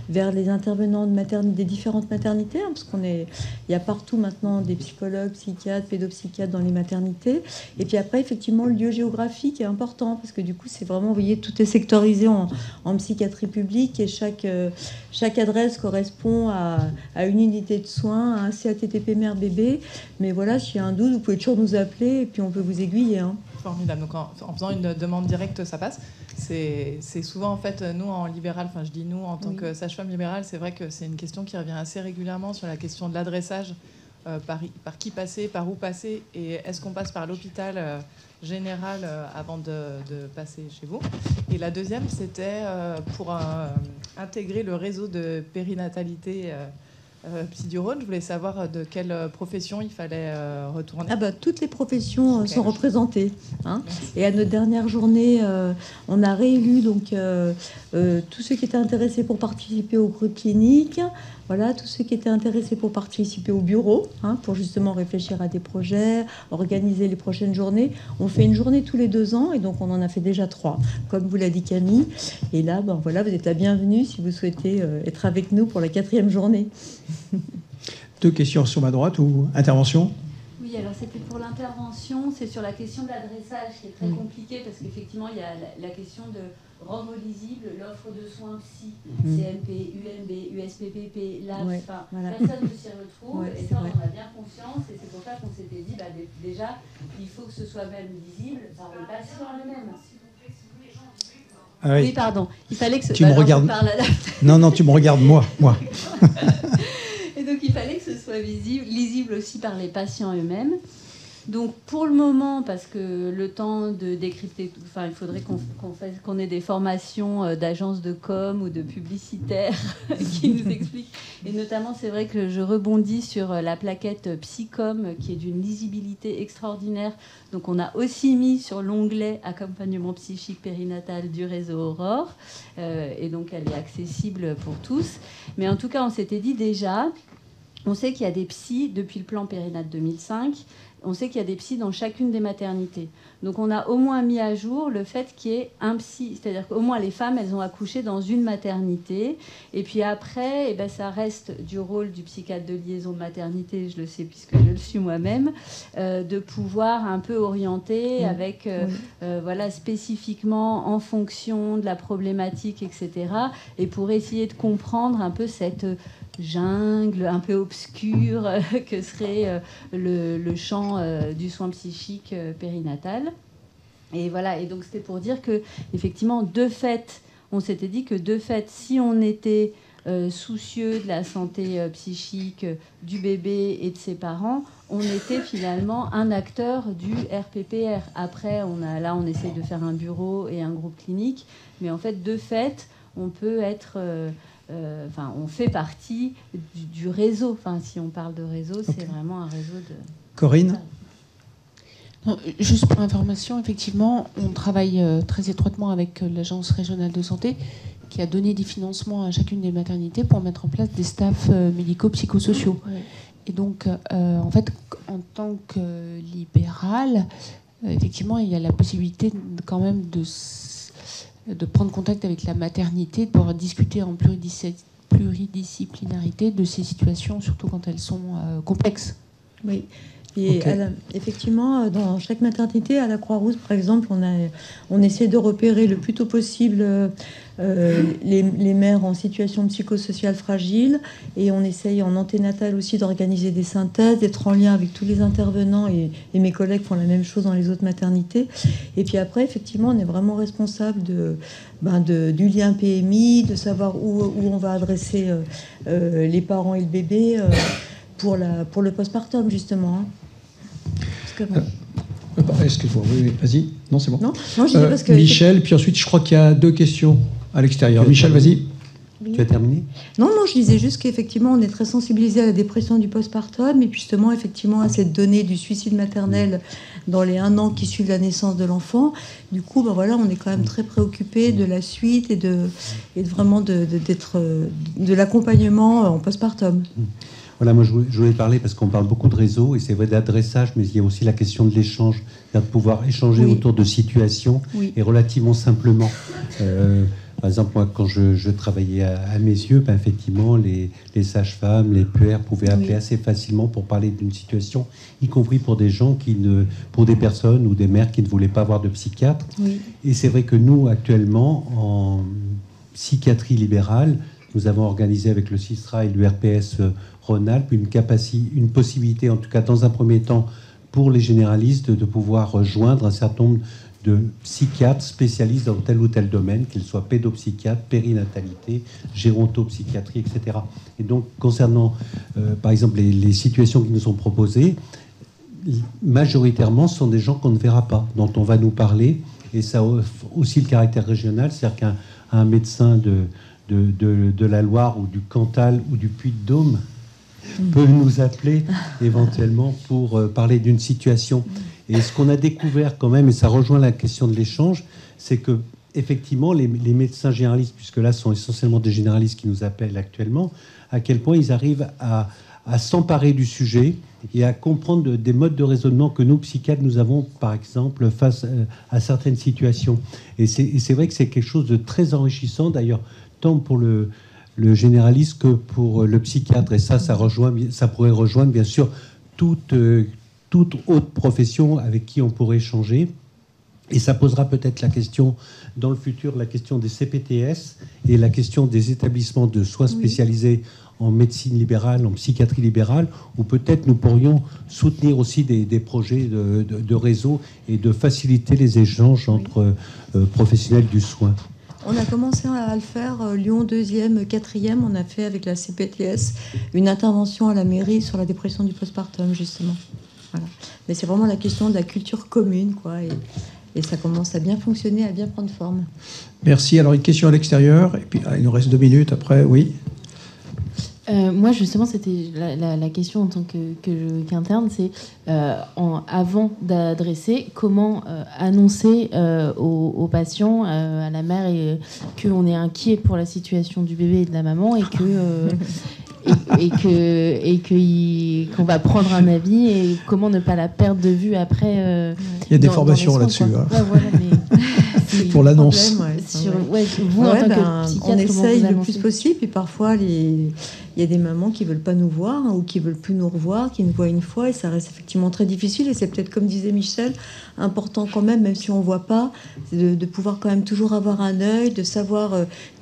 vers les intervenants des différentes maternités, parce il y a partout maintenant des psychologues, psychiatres, pédopsychiatres dans les maternités. Et puis après, effectivement, le lieu géographique est important, parce que du coup, c'est vraiment, vous voyez, tout est sectorisé en psychiatrie publique et chaque adresse correspond à une unité de soins, à un CATTP mère-bébé. Mais voilà, s'il y a un doute, vous pouvez toujours nous appeler et puis on peut vous aiguiller. Formidable. Donc en faisant une demande directe, ça passe. C'est souvent, en fait, nous en libéral, enfin je dis nous en tant que sage-femme libérale, c'est vrai que c'est une question qui revient assez régulièrement sur la question de l'adressage, par qui passer, par où passer, et est-ce qu'on passe par l'hôpital général avant de passer chez vous. Et la deuxième, c'était pour intégrer le réseau de périnatalité Psy du Rhône. Je voulais savoir de quelle profession il fallait retourner. Toutes les professions sont représentées. Et à notre dernière journée, on a réélu tous ceux qui étaient intéressés pour participer au groupe clinique. Voilà, tous ceux qui étaient intéressés pour participer au bureau, pour justement réfléchir à des projets, organiser les prochaines journées. On fait une journée tous les 2 ans et donc on en a fait déjà 3, comme vous l'a dit Camille. Et là, vous êtes la bienvenue si vous souhaitez être avec nous pour la 4e journée. 2 questions sur ma droite ou intervention? Oui, alors c'était pour l'intervention, c'est sur la question de l'adressage qui est très compliquée parce qu'effectivement il y a la question de rendre lisible l'offre de soins psy, CMP, UMB, USPPP, LAB, personne ne s'y retrouve et ça on en a bien conscience et c'est pour ça qu'on s'était dit déjà il faut que ce soit même lisible par le patient lui-même. Oui, pardon. Il fallait que tu me regardes. Non, tu me regardes moi. Et donc il fallait que ce soit lisible aussi par les patients eux-mêmes. Donc pour le moment, parce que le temps de décrypter, il faudrait qu'on ait des formations d'agences de com ou de publicitaires qui nous expliquent. Et notamment, c'est vrai que je rebondis sur la plaquette Psycom qui est d'une lisibilité extraordinaire. Donc on a aussi mis sur l'onglet accompagnement psychique périnatal du réseau Aurore. Et donc elle est accessible pour tous. Mais en tout cas, on s'était dit déjà, On sait qu'il y a des psys depuis le plan Périnat 2005. On sait qu'il y a des psys dans chacune des maternités. Donc on a au moins mis à jour le fait qu'il y ait un psy. C'est-à-dire qu'au moins les femmes, elles ont accouché dans une maternité. Et puis après, ça reste du rôle du psychiatre de liaison de maternité, je le sais puisque je le suis moi-même, de pouvoir un peu orienter avec, voilà, spécifiquement en fonction de la problématique, etc. Et pour essayer de comprendre un peu cette jungle un peu obscure que serait le champ du soin psychique périnatal. Et voilà, et donc c'était pour dire que effectivement, de fait, on s'était dit que de fait, si on était soucieux de la santé psychique du bébé et de ses parents, on était finalement un acteur du RPPR. Après, on essaie de faire un bureau et un groupe clinique, mais en fait, de fait, on peut être... on fait partie du réseau. Enfin, si on parle de réseau, c'est vraiment un réseau de... Corinne ? Non, juste pour information, effectivement, on travaille très étroitement avec l'Agence régionale de santé qui a donné des financements à chacune des maternités pour mettre en place des staffs médico-psychosociaux. Ouais. Et donc, en fait, en tant que libéral, effectivement, il y a la possibilité quand même de prendre contact avec la maternité, de pouvoir discuter en pluridisciplinarité de ces situations, surtout quand elles sont complexes. Oui. Et effectivement, dans chaque maternité, à la Croix-Rousse, par exemple, on essaie de repérer le plus tôt possible les mères en situation psychosociale fragile, et on essaye en anténatal aussi d'organiser des synthèses, d'être en lien avec tous les intervenants, et mes collègues font la même chose dans les autres maternités. Et puis après, effectivement, on est vraiment responsable du lien PMI, de savoir où on va adresser les parents et le bébé pour le postpartum, justement. Excuse-moi, oui, vas-y. Non, c'est bon. Non, je disais parce que... Michel, puis ensuite, je crois qu'il y a 2 questions à l'extérieur. Michel, vas-y. Oui. Tu as terminé ? Non, je disais juste qu'effectivement, on est très sensibilisé à la dépression du postpartum, et puis justement, effectivement, à cette donnée du suicide maternel dans les 1 an qui suivent la naissance de l'enfant. Du coup, voilà, on est quand même très préoccupé de la suite et de vraiment de l'accompagnement en postpartum. Voilà, moi je voulais parler parce qu'on parle beaucoup de réseau, et c'est vrai d'adressage, mais il y a aussi la question de l'échange, c'est-à-dire de pouvoir échanger autour de situations et relativement simplement. Par exemple, moi, quand je travaillais à mes yeux, effectivement, les sages-femmes, les puères pouvaient appeler assez facilement pour parler d'une situation, y compris pour des gens pour des personnes ou des mères qui ne voulaient pas avoir de psychiatre. Oui. Et c'est vrai que nous, actuellement, en psychiatrie libérale, nous avons organisé avec le CISRA et l'URPS Rhône-Alpes une possibilité, en tout cas dans un premier temps, pour les généralistes de pouvoir rejoindre un certain nombre de psychiatres spécialistes dans tel ou tel domaine, qu'ils soient pédopsychiatres, périnatalité, gérontopsychiatrie, etc. Et donc, concernant, par exemple, les situations qui nous sont proposées, majoritairement, ce sont des gens qu'on ne verra pas, dont on va nous parler, et ça a aussi le caractère régional, c'est-à-dire qu'un médecin de la Loire ou du Cantal ou du Puy-de-Dôme peut nous appeler éventuellement pour parler d'une situation. Et ce qu'on a découvert quand même, et ça rejoint la question de l'échange, c'est que effectivement les médecins généralistes, puisque là ce sont essentiellement des généralistes qui nous appellent actuellement, à quel point ils arrivent à s'emparer du sujet et à comprendre des modes de raisonnement que nous, psychiatres, nous avons, par exemple, face à certaines situations. Et c'est vrai que c'est quelque chose de très enrichissant, d'ailleurs, tant pour le généraliste que pour le psychiatre. Et ça pourrait rejoindre, bien sûr, toute autre profession avec qui on pourrait échanger. Et ça posera peut-être la question, dans le futur, la question des CPTS et la question des établissements de soins spécialisés en médecine libérale, en psychiatrie libérale, où peut-être nous pourrions soutenir aussi des projets de réseau et de faciliter les échanges entre professionnels du soin. On a commencé à le faire, Lyon 2e, 4e, on a fait avec la CPTS une intervention à la mairie sur la dépression du postpartum, justement. Voilà. Mais c'est vraiment la question de la culture commune, quoi, et ça commence à bien fonctionner, à bien prendre forme. Merci. Alors, une question à l'extérieur, et puis il nous reste 2 minutes après, oui. Moi, justement, c'était la question en tant qu'interne, c'est avant d'adresser, comment annoncer aux patients, à la mère, qu'on est inquiet pour la situation du bébé et de la maman, et qu'on va prendre un avis et comment ne pas la perdre de vue après. Il y a des formations là-dessus. Hein. Ouais, voilà, mais pour l'annonce. Vous, en tant que psychiatre, on essaye le annoncez plus possible. Et parfois, il y a des mamans qui ne veulent pas nous voir ou qui ne veulent plus nous revoir, qui nous voient une fois. Et ça reste effectivement très difficile. Et c'est peut-être, comme disait Michel, important quand même si on ne voit pas, de pouvoir quand même toujours avoir un œil, de savoir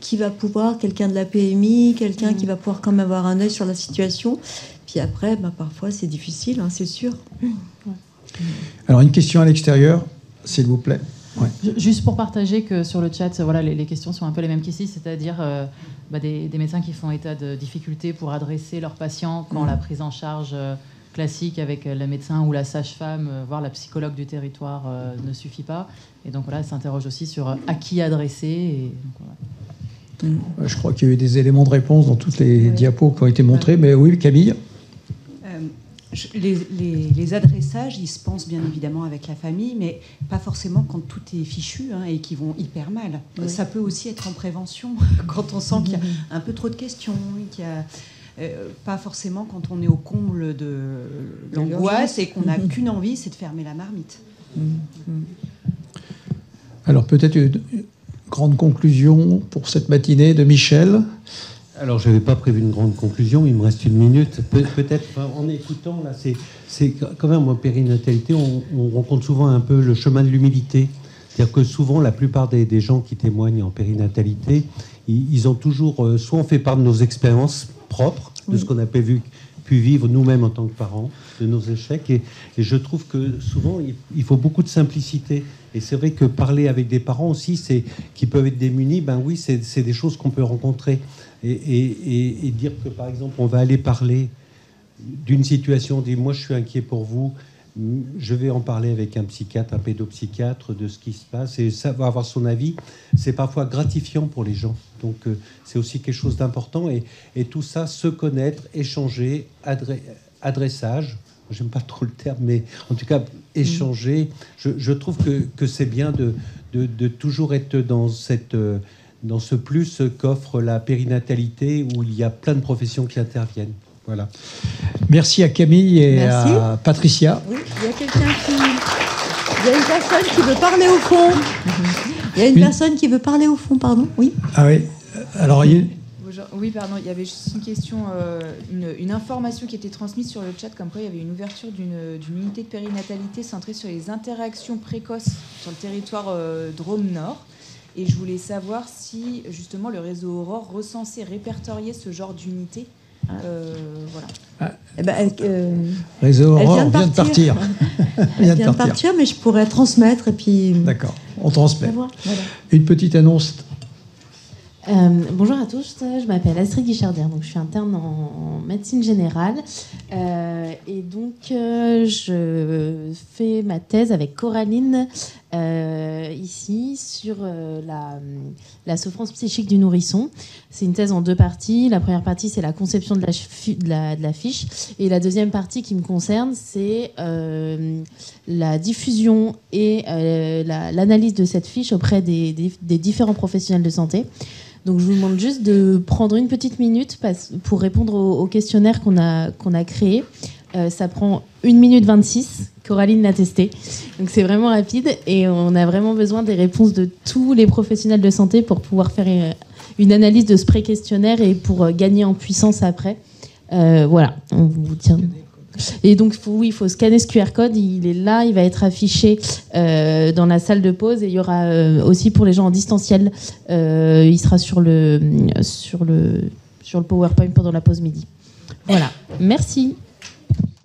qui va pouvoir, quelqu'un de la PMI, quelqu'un qui va pouvoir quand même avoir un œil sur la situation. Puis après, parfois, c'est difficile, hein, c'est sûr. Alors, une question à l'extérieur, s'il vous plaît. Ouais. Juste pour partager que sur le chat, voilà, les questions sont un peu les mêmes qu'ici, c'est-à-dire des médecins qui font état de difficultés pour adresser leurs patients quand la prise en charge classique avec le médecin ou la sage-femme, voire la psychologue du territoire ne suffit pas. Et donc voilà, s'interroge aussi sur à qui adresser. Et, donc, voilà. Je crois qu'il y a eu des éléments de réponse dans toutes les diapos qui ont été montrés, mais oui, Camille. Les adressages, ils se pensent bien évidemment avec la famille, mais pas forcément quand tout est fichu et qu'ils vont hyper mal. Oui. Ça peut aussi être en prévention, quand on sent qu'il y a un peu trop de questions, qu'il y a, pas forcément quand on est au comble de l'angoisse et qu'on n'a qu'une envie, c'est de fermer la marmite. Alors peut-être une grande conclusion pour cette matinée de Michel. Alors, je n'avais pas prévu une grande conclusion, il me reste une minute. Peut-être, en écoutant, là, c'est quand même en périnatalité, on rencontre souvent un peu le chemin de l'humilité. C'est-à-dire que souvent, la plupart des gens qui témoignent en périnatalité, ils ont toujours, soit on fait part de nos expériences propres, de ce qu'on a pu vivre nous-mêmes en tant que parents, de nos échecs. Et je trouve que souvent, il faut beaucoup de simplicité. Et c'est vrai que parler avec des parents aussi, qui peuvent être démunis, ben oui, c'est des choses qu'on peut rencontrer. Et dire que, par exemple, on va aller parler d'une situation, dire moi je suis inquiet pour vous, je vais en parler avec un psychiatre, un pédopsychiatre de ce qui se passe, et ça va avoir son avis. C'est parfois gratifiant pour les gens. Donc c'est aussi quelque chose d'important. Et tout ça, se connaître, échanger, adressage. J'aime pas trop le terme, mais en tout cas, échanger. Je trouve que c'est bien de toujours être dans ce plus qu'offre la périnatalité où il y a plein de professions qui interviennent. Voilà. Merci à Camille et à Patricia. Oui, il y a il y a une personne qui veut parler au fond. Il y a une personne qui veut parler au fond, pardon. Oui. Ah oui. Alors, oui, pardon, il y avait juste une question, une information qui était transmise sur le chat, comme quoi il y avait une ouverture d'une unité de périnatalité centrée sur les interactions précoces sur le territoire Drôme Nord. Et je voulais savoir si, justement, le réseau Aurore recensait, répertoriait ce genre d'unité. Voilà. Réseau Aurore vient de partir. Elle vient de partir, mais je pourrais transmettre. Et puis... D'accord, on transmet. Voilà. Une petite annonce. Bonjour à tous, je m'appelle Astrid Guichardière, donc je suis interne en médecine générale et donc je fais ma thèse avec Coraline ici sur la souffrance psychique du nourrisson. C'est une thèse en 2 parties. La première partie, c'est la conception de la fiche, et la deuxième partie qui me concerne, c'est la diffusion et l'analyse de cette fiche auprès des différents professionnels de santé. Donc je vous demande juste de prendre une petite minute pour répondre au questionnaire qu'on a créé. Ça prend 1 minute 26, Coraline l'a testé. Donc c'est vraiment rapide et on a vraiment besoin des réponses de tous les professionnels de santé pour pouvoir faire une analyse de ce pré-questionnaire et pour gagner en puissance après. Voilà, on vous tient... Et donc, il faut scanner ce QR code. Il est là, il va être affiché dans la salle de pause. Et il y aura aussi pour les gens en distanciel, il sera sur le PowerPoint pendant la pause midi. Voilà, merci.